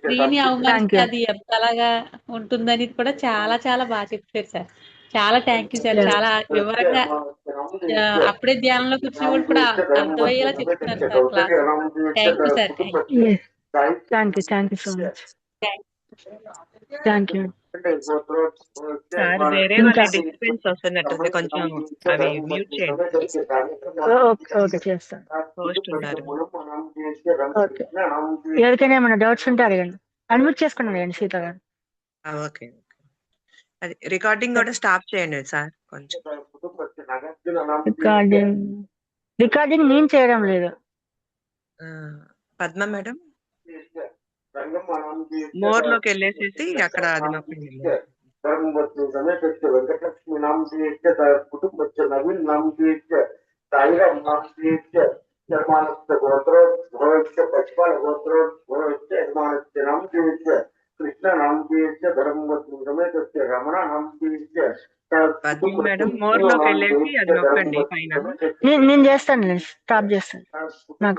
స్త్రీని అవమానిస్తే అది ఎంతలాగా ఉంటుందని కూడా చాలా చాలా బాగా చెప్పారు సార్. చాలా థ్యాంక్ యూ సార్, చాలా వివరంగా. అప్పుడే ధ్యానంలో కూర్చునే వాళ్ళు కూడా అర్థమయ్యేలా చెప్తున్నారు sir class. Thank you sir. Thank you so much. Thank you. Sir వేరే వాళ్ళ డిస్టర్బెన్స్ వస్తున్నట్టుంది, కొంచెం అవి మ్యూట్ చేయండి. ఓకే చేస్తాను. హోస్ట్ ఉన్నారు. ఓకే, ఎవరికైనా ఏమైనా డౌట్స్ ఉంటే అడగండి. అన్మ్యూట్ చేసుకున్నాను సీత గారు. ఓకే, అది రికార్డింగ్ కూడా స్టాప్ చేయండి సార్ కొంచెం. రికార్డింగ్ నేను చేయడం లేదు. పద్మ మేడం మోర్ లోకి వెళ్ళేసేసి అక్కడ అది నొక్కండి. వెంకటలక్ష్మి నామ కుటుంబ నవీన్ నామ సాయిరామ్ నామ యజమానస్య గోత్రోద్భవస్య పశుపాల గోత్రోద్భవస్య యజమానస్య నామ కృష్ణ నామ ధర్మవతి సమేతస్య రమణ నామ. మేడం మోర్ లోకి వెళ్ళేసి అది నొక్కండి పైన. నేను చేస్తాను, స్టాప్ చేస్తాను. నాకు